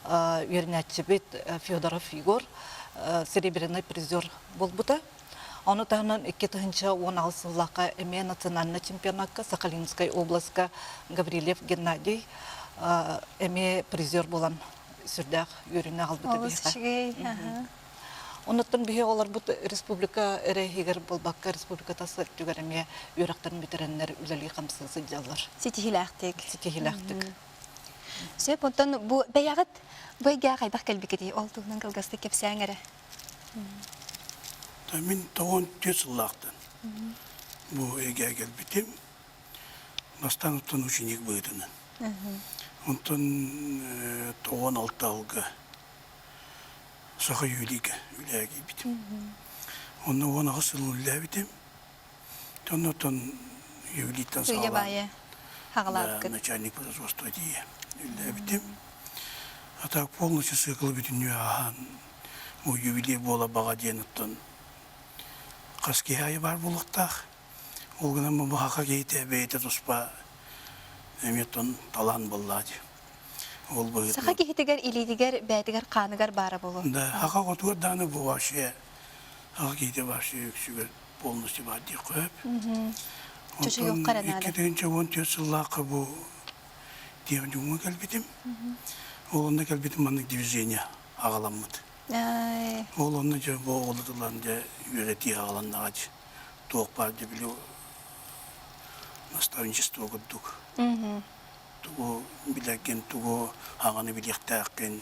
вернәтчебит Федоров Игорь серебряный призер булбата. Оны тағынан 2016 жыллақа әме национальный чемпионатқа Сахалинской областқа Гаврилев Геннадий әме призер болан сүрдәқ үйріне қалбыды бейға. Оныттан бейге олар бұд республика әрәйгер болбаққа республика тасы түгер әме үйрақтарын бітеренлер үләлі қамсысы жалар. Сетихиләқтік. Сетихиләқтік. Сөп, онтан бұ бәяғыт бұйға қайдақ кәлбекеде ол тұғынан қылғасты кепсәңірі. Мен тоғын төсіллақтын. Бұл әге әгел бітем. Настан ұттан үшінек бұйдының. Онтан тоғын алты алғы сақа үйлігі үләге бітем. Оны онаға сылын үлә бітем. Тоннотан үйліктен сағалар. Начальник производства дие үлә бітем. А так полностью сықылы бітін аған. Ол ювелир бола баға денеттен Қаске айы бар болықтақ. Ол күнен мұхақа кейте бейті тұспа әметтен талан болады. Сақа кейтігер, илейдігер, бәйтігер, қанығар бары болу. Да, хақа қотуғыр даны бұл башы. Хақа кейте башы өксігер полностью бар дей қөп. Чөші yok қаранады. 2014 жыллақы бұл дейін жүңі кәлбетім. Олында кәлбетім маңық дивизия ағаламыды. Ол оны жа бұл олыдыларын жа үйреті ағаланнаға жа тоқ бар жа білу наставничество күрдік. Туғы біләккен, туғы ағаны білектә әккен.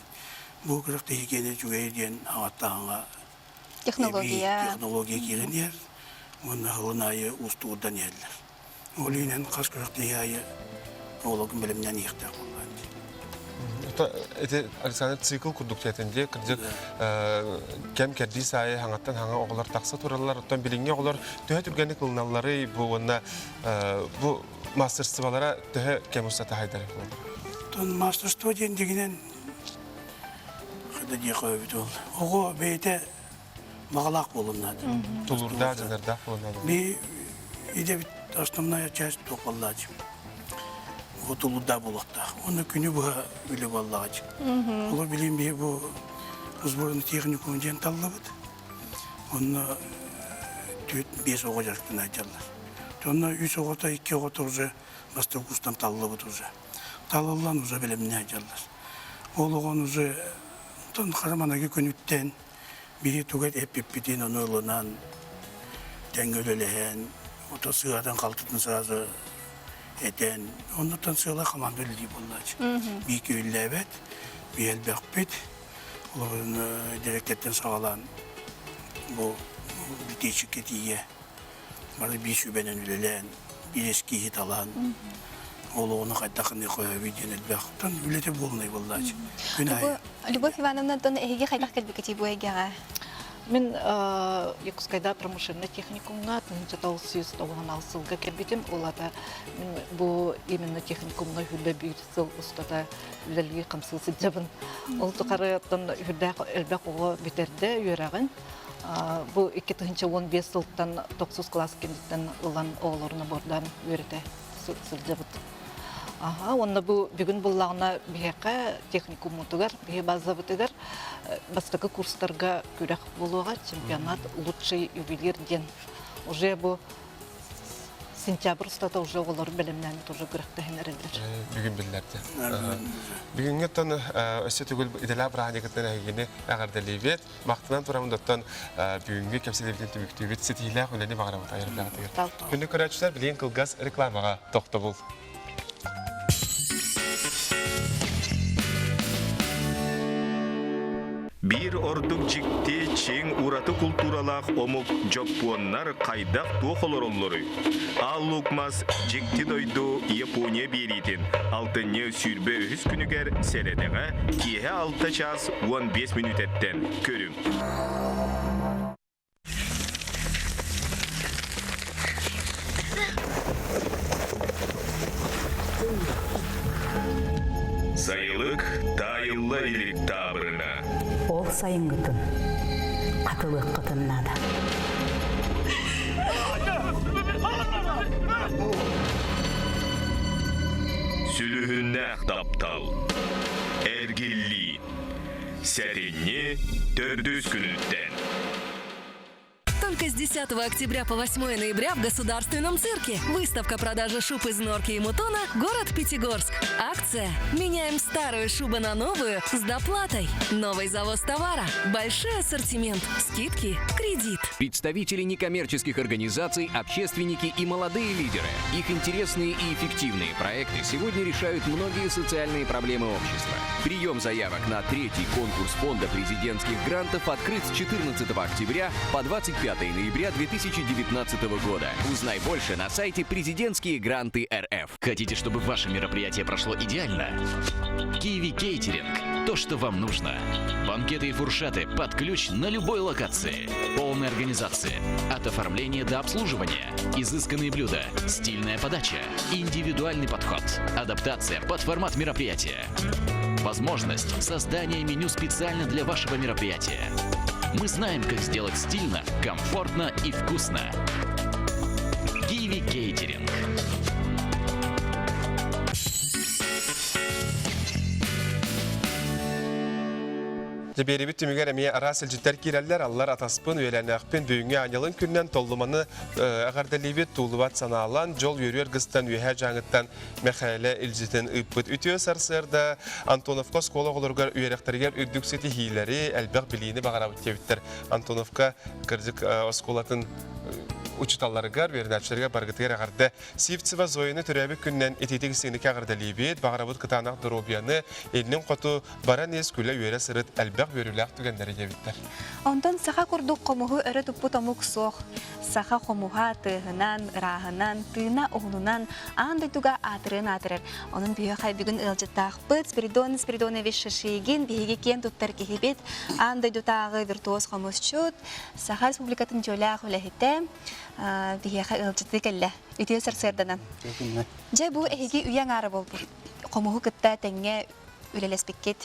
Бұл күріқті екені жүгейден ағаттағанға технология керін ер. Оны ғылын айы ұстуырдан ерлер. Ол үйінен қас күріқті айы олығын білімнен еқтәк болған. Это Александр цикл курдуктетинде кырдык кем керди сайы хаңаттан хаңа оғылар тақса туралар оттан билинге оғылар төһө түргенlik кылналары бу онна бу мастерстволара төһө кем устата хайдар. Тон мастерство дегенен хада дияқы битол. Ого бейте мағалақ болынады. Тулурда жанарда болынады. Би иде основная часть тоқаллады. отулуда болуқта. Оны күні бұға үлі баллағач. Олы білем бе бұл ұзбойыны техникумын ден талла бұд. Оны 5 оға жарықтан айталар. Оны 3 оғыта 2 оғыта уже бастау кустан талла бұд уже. Талалан уже білеміне айталар. Ол оған уже қараманаға күніттен бейі туғайт әппеппеден оны ұлынан тәңгөлелеген, ота сығадан қалтытын сразу әтен, онытан сығала қаман бөлді боллач. Бейі көйлі әбет, бейі әлбәқ бет, олығын директорттен сағалан бұл бітейшік кетейе, барды бей шүбенен үлелен, бей ескі хит алан, олығыны қайдақыны қоя бейден әлбәқтан үлеті болынай боллач. Любовь Ивановна, тон әйге қайдақ кәлбі кетей бұл әйгеға? Мен Якутскайда промышленный техникумга 1990 жылга келбетим. Олата мен бу именно техникумга хүлле бүйрсел устата үлелги камсылсы жабын. Ол тукарыттан хүлле элбек ого битерде үйрәгән. Бу 2015 жылдан 9 класс кендиттен ылан оолоруна бордан үйрәтә сылжабыт. Онда бұл бүгін бұллағына бейеқа техникум мұтығар, бейе база бұтығар, бастығы курстарға көрек болуға чемпионат лучший ювелир ден. Уже бұл сентябрь ұстата уже олар білімнәні тоже көректі хенерелдер. Бүгін білдерді. Бүгінгі тон өсі түгіл иделі бірағын екіттен әйгені әғардалі бет, мақтынан тұрамындаттан бүгінгі кәпселерден түбікті бет сетейлі құләне бағырамын айырымдағы. Күнді көрәтшілер білген қылғаз рекламаға тоқты бұл. Bir orduk jikti çeң uratı kulturalaq omuk jokpuannar qaydaq toxolor olloru. Al lukmas jikti doydu Yaponiya beritin. Altınne sürbe öhüs günüger seredeğe kihe 6 ças 15 minut etten. Körüm. Sayılık tayılla ilik tabırına. Ол сайынгытын, қатылық қытыннада. Sülühünnäq taptal. Ergilli. Сәренне 400 күнүттен. Только с 10 октября по 8 ноября в Государственном цирке выставка продажи шуб из норки и мутона «Город Пятигорск». Акция «Меняем старую шубу на новую» с доплатой. Новый завоз товара, большой ассортимент, скидки, кредит. Представители некоммерческих организаций, общественники и молодые лидеры. Их интересные и эффективные проекты сегодня решают многие социальные проблемы общества. Прием заявок на 3-й конкурс фонда президентских грантов открыт с 14 октября по 25 ноября 2019 года. Узнай больше на сайте «Президентские гранты РФ». Хотите, чтобы ваше мероприятие прошло идеально? Киви Кейтеринг. То, что вам нужно. Банкеты и фуршеты под ключ на любой локации. Полная организация. От оформления до обслуживания. Изысканные блюда. Стильная подача. Индивидуальный подход. Адаптация под формат мероприятия. Возможность создания меню специально для вашего мероприятия. Мы знаем, как сделать стильно, комфортно и вкусно. Киви Кейтеринг. Жебери бит түмүгөр эми арасыл життер киреллер, аллар атаспын өйленекпен бүйүнгө анялын күннен толлуманы агардалибет туулубат санаалан жол йөрүөр кыстан үйе жаңыттан мехайле илжитин ыппыт үтүө сарсырда Антоновка скологолоргар үйректергер үрдүксети хилери элбек билини багарабыт тебиттер. Антоновка кырдык осколатын учуталларыгар верначтарга баргытыгар агарды Сивцева Зояны төрөбү күннен этетигисиники агардалибет багарабыт кытанак дробияны элнин коту баран эскүлө үйрө сырыт элбек бөрүләк түгәндәре җәбиттер. Ондан саха курдук комуһу өрө туппу томук сох. Саха комуха тыһынан, раһынан, тыына огунунан андай туга атырыр. Онун бүйө хай бүгүн ылжыттакпыт Спиридонович Шишигин биһиги кен туттар кихибет андай дутагы виртуоз комусчут Саха Республикатын жолах үлехите биһиги хай ылжытты келле. Үтө сарсырданан. Жай бу эһиги үйәң ары болбу. Комуһу кытта теңге үлелеспеккет.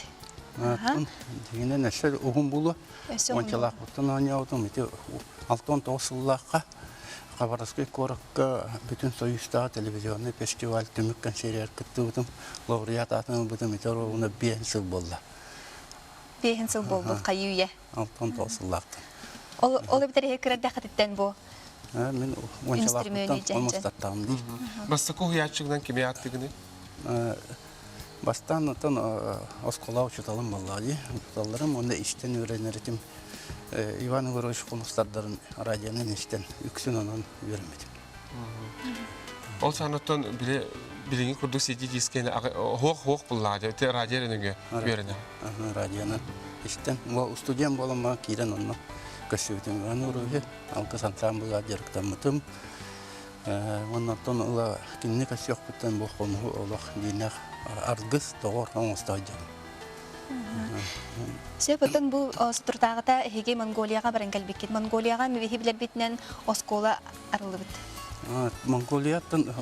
Дегенде нәрсер оғын болу, ончалақ бұттан ойнауытым, алтон тоғысыллаққа Хабаровский коракка bütün союзда телевизионный фестиваль түмүккөн сериер кыттыбытым лауреат атының бытым итеруна 5 жыл болды. 5 жыл болды кайюя. Алтын толсуллақты. Ол битер хекердә хатыттан бу. Мен ончалақтан комустаттам дейм. Бастаку хуячыгынан кеме аттыгыны? Бастан отан оскола учуталым баллади. Учуталарым онда иштен үйренеритим. Иван Егорович комустардарын радионын иштен үксүн онон үйренмедим. Ол санаттан билинги курдук сети дискени хох буллады. Те радионыгы үйренем. Радионын иштен. Ол студент болама кирен онно. Көсөтүм Иван Егорович алкы ансамблга жарыктамытым. Оннан ула кинне көсөк буттан бу кому олох динах аргыс тогор оңостойду. Себептен бу стуртагыта Эге Монголияга баран келбекет. Монголияга мебеһи билер битнен оскола арылыбыт. Монголияттан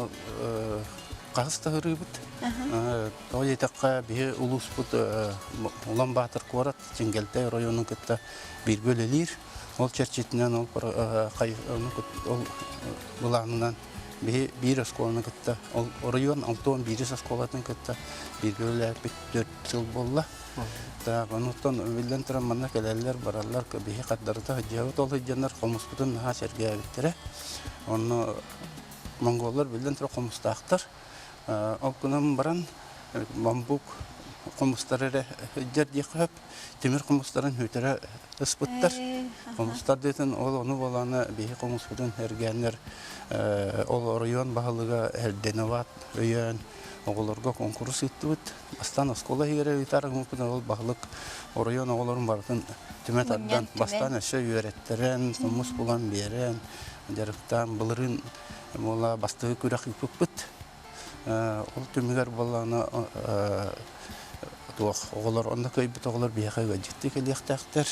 кагыстырыбыт. Тойтакка бе улуспут Улан Батыр корат Жиңгелтэй районунун кытта бир бөлелир. Ол черчетинен ол булаңынан бир осколаны кытта. Ол район 6-1 осколатын кытта бир бөлелер 4 жыл болла. Так, онуттан билден туран мана келелер баралар бихи каддарыта жабыт ол хыджанар комуспутун наха сергея биттере. Онно монголлар билден тура комустактар. Ол кунам баран бамбук комустары хыджар дихап, темир комустарын хөтөрө ыспыттар. Комустар дейтен ол ону боланы бихи комуспутун эргенер ол район баһалыга эрденеват өйөн оголорго конкурс иттибит. Бастан оскола хигере итарың мупун ол баһалык район оголорун бартын түмөтардан бастан эше үйрөттерен, комус булан берен, жарыктан былырын мола бастыгы күрәк иппит. Ол түмүгөр боланы туох оголор онда көйбит оголор бияхайга житти келектактер.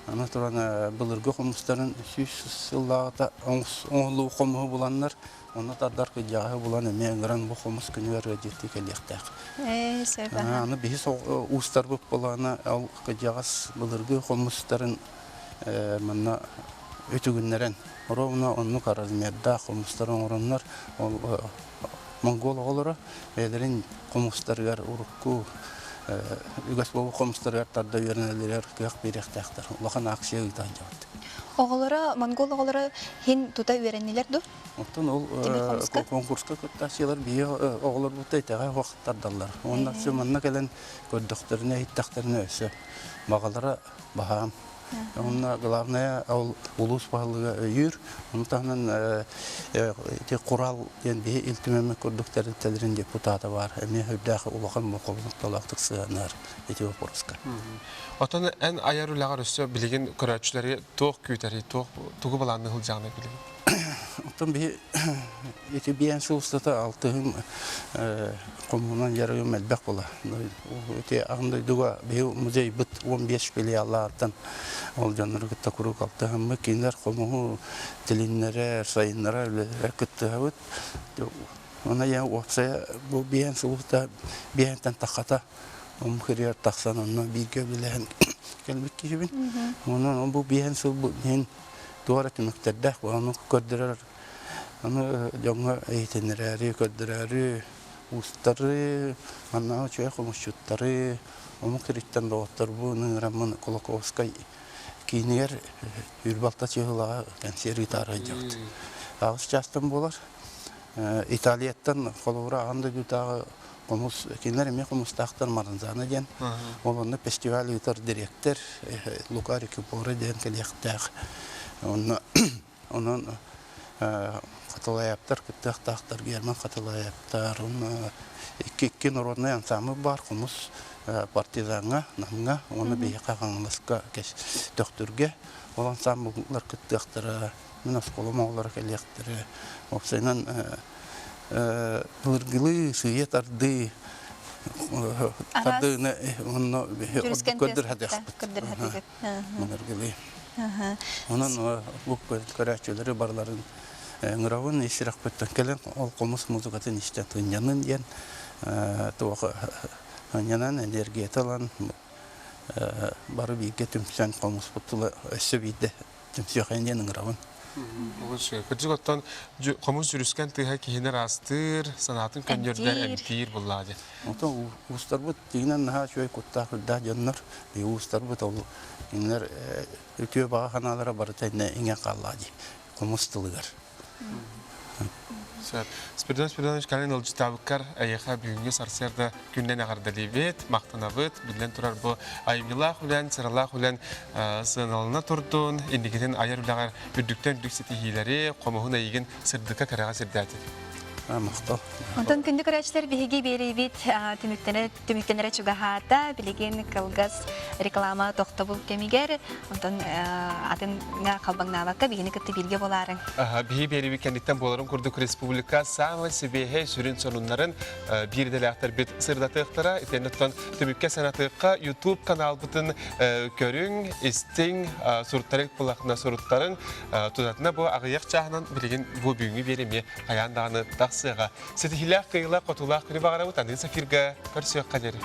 Аны туран былыргы комустарын 300 жылларда оңлуу комуу буланнар. Оны тардар кыжагы булан эмеңрен бу комус күнүгөргө жетти келектак. Себеби. Аны бис устар буп буланы ал кыжагас былыргы комустарын мына өтүгүннөрөн ровно онну каразмерда комустарын ороннор ол монгол оголору элерин комустаргар урукку үгәс бу комустаргар тарда йөрнәләр кыяк беректактар. Улахан акча үтән жабыт. Оголора, монгол оголора хин тута үйренелер ду. Оттон ол конкурска көттәсиләр бие оголор бутта итәгә вакыттардалар. Оннан соң манна келен көддөхтөрүнө иттактарына өсө. Багалары баһам. Онна главное ол улус баһалыга өйүр. Онтанын те курал бие илтимеме көддөхтөр телерин депутаты бар. Эме хөддәхе улахан моколлык талактык сыганар. Эти вопроска. Отон эн аярулага өсө билген көрөчүлөрү ток күтери ток тугу баланы хылжагына билген. Отон би эти биен сулстата алтын комунан ярыгы мелбек бола. Эти аңды дуга би музей бит 15 филиаллардан ол жанры кытта курук алты хаммы кинер кому тилиннере сайыннара кытта бит. Она я опция бу биен сулста биентен тахата Умхирия таксан онно бирге билен келбек кишибин. Онон бу биен сул мен дуара тимектердә аны көрдөрөр. Аны жаңа әйтеннәре көрдөрөр. Устары, аны чөй комушчуттары, умхириттен доктор бу Рамон Колоковский кинер үрбалта чыгыла консервитары жакт. Агыс частан болар. Италияттан колора анда дутагы комус кинер эме комустактар Маранзана ден. Олонны фестиваль үтөр директор Лукари Купоры ден келектак. Онон каталаяптар кыттактар Герман каталаяптар. Икки народный ансамбль бар комус партизанга, намга, оны бейка каңлыска кеш төктүргө. Ол ансамбльлар кыттактар мен осколома олар келектер. Опсайнан Лыргылы сүйе тарды тардыны онно көддөр хадык. Лыргылы. Онон бу көрәчөләре барларын ңравын ишрак беттен келен ол комус музыкатын иштен тынянын ден туга анянан энергия талан бары биге түмсән комус бутулы өсө биде түмсән ден ңравын Кырдык оттон комуз жүрүскөн тыга кихинер астыр, санатын көннөрдер эмтир буллады. Отон устар бут дигнен наха чөй кутта кырда жоннор, би устар бут ол иннер өтө бага ханалара барытайна иңе каллади. Комуз тылыгар. Спиридонович Калин Олжитабыккар аяха бүгүнгө сарсерда күнден агардалибет, мактанабыт, билен турар бу айымылах үлен, сыралах үлен сыналына турдун, индигитен аяр улагар үрдүктен үрдүксети хилери, комохун айыгын сырдыкка карага сырдаты. Мактал. Онтон күндүк көрәчләр биһиги беребит түмүктенере чугахата билеген кылгас реклама тохтобул кемигер онтон атынга калбаңнабакка бигини кытты билге боларың. Биһи беребит кендиктен боларын курдук республика самы сибехе сүрүн сонуннарын бирделектер бит сырдатыктара интернеттен түмүккө санатыкка YouTube канал бутын көрүң, истиң сурттарык булакна суруттарын тудатына бу агыяк чагынан билеген бу бүгүнгү береме аяндаганы сыга. Сетихилах кыйла котулах күнү багара бутанын сафирга көрсөк кадери.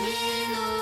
Minun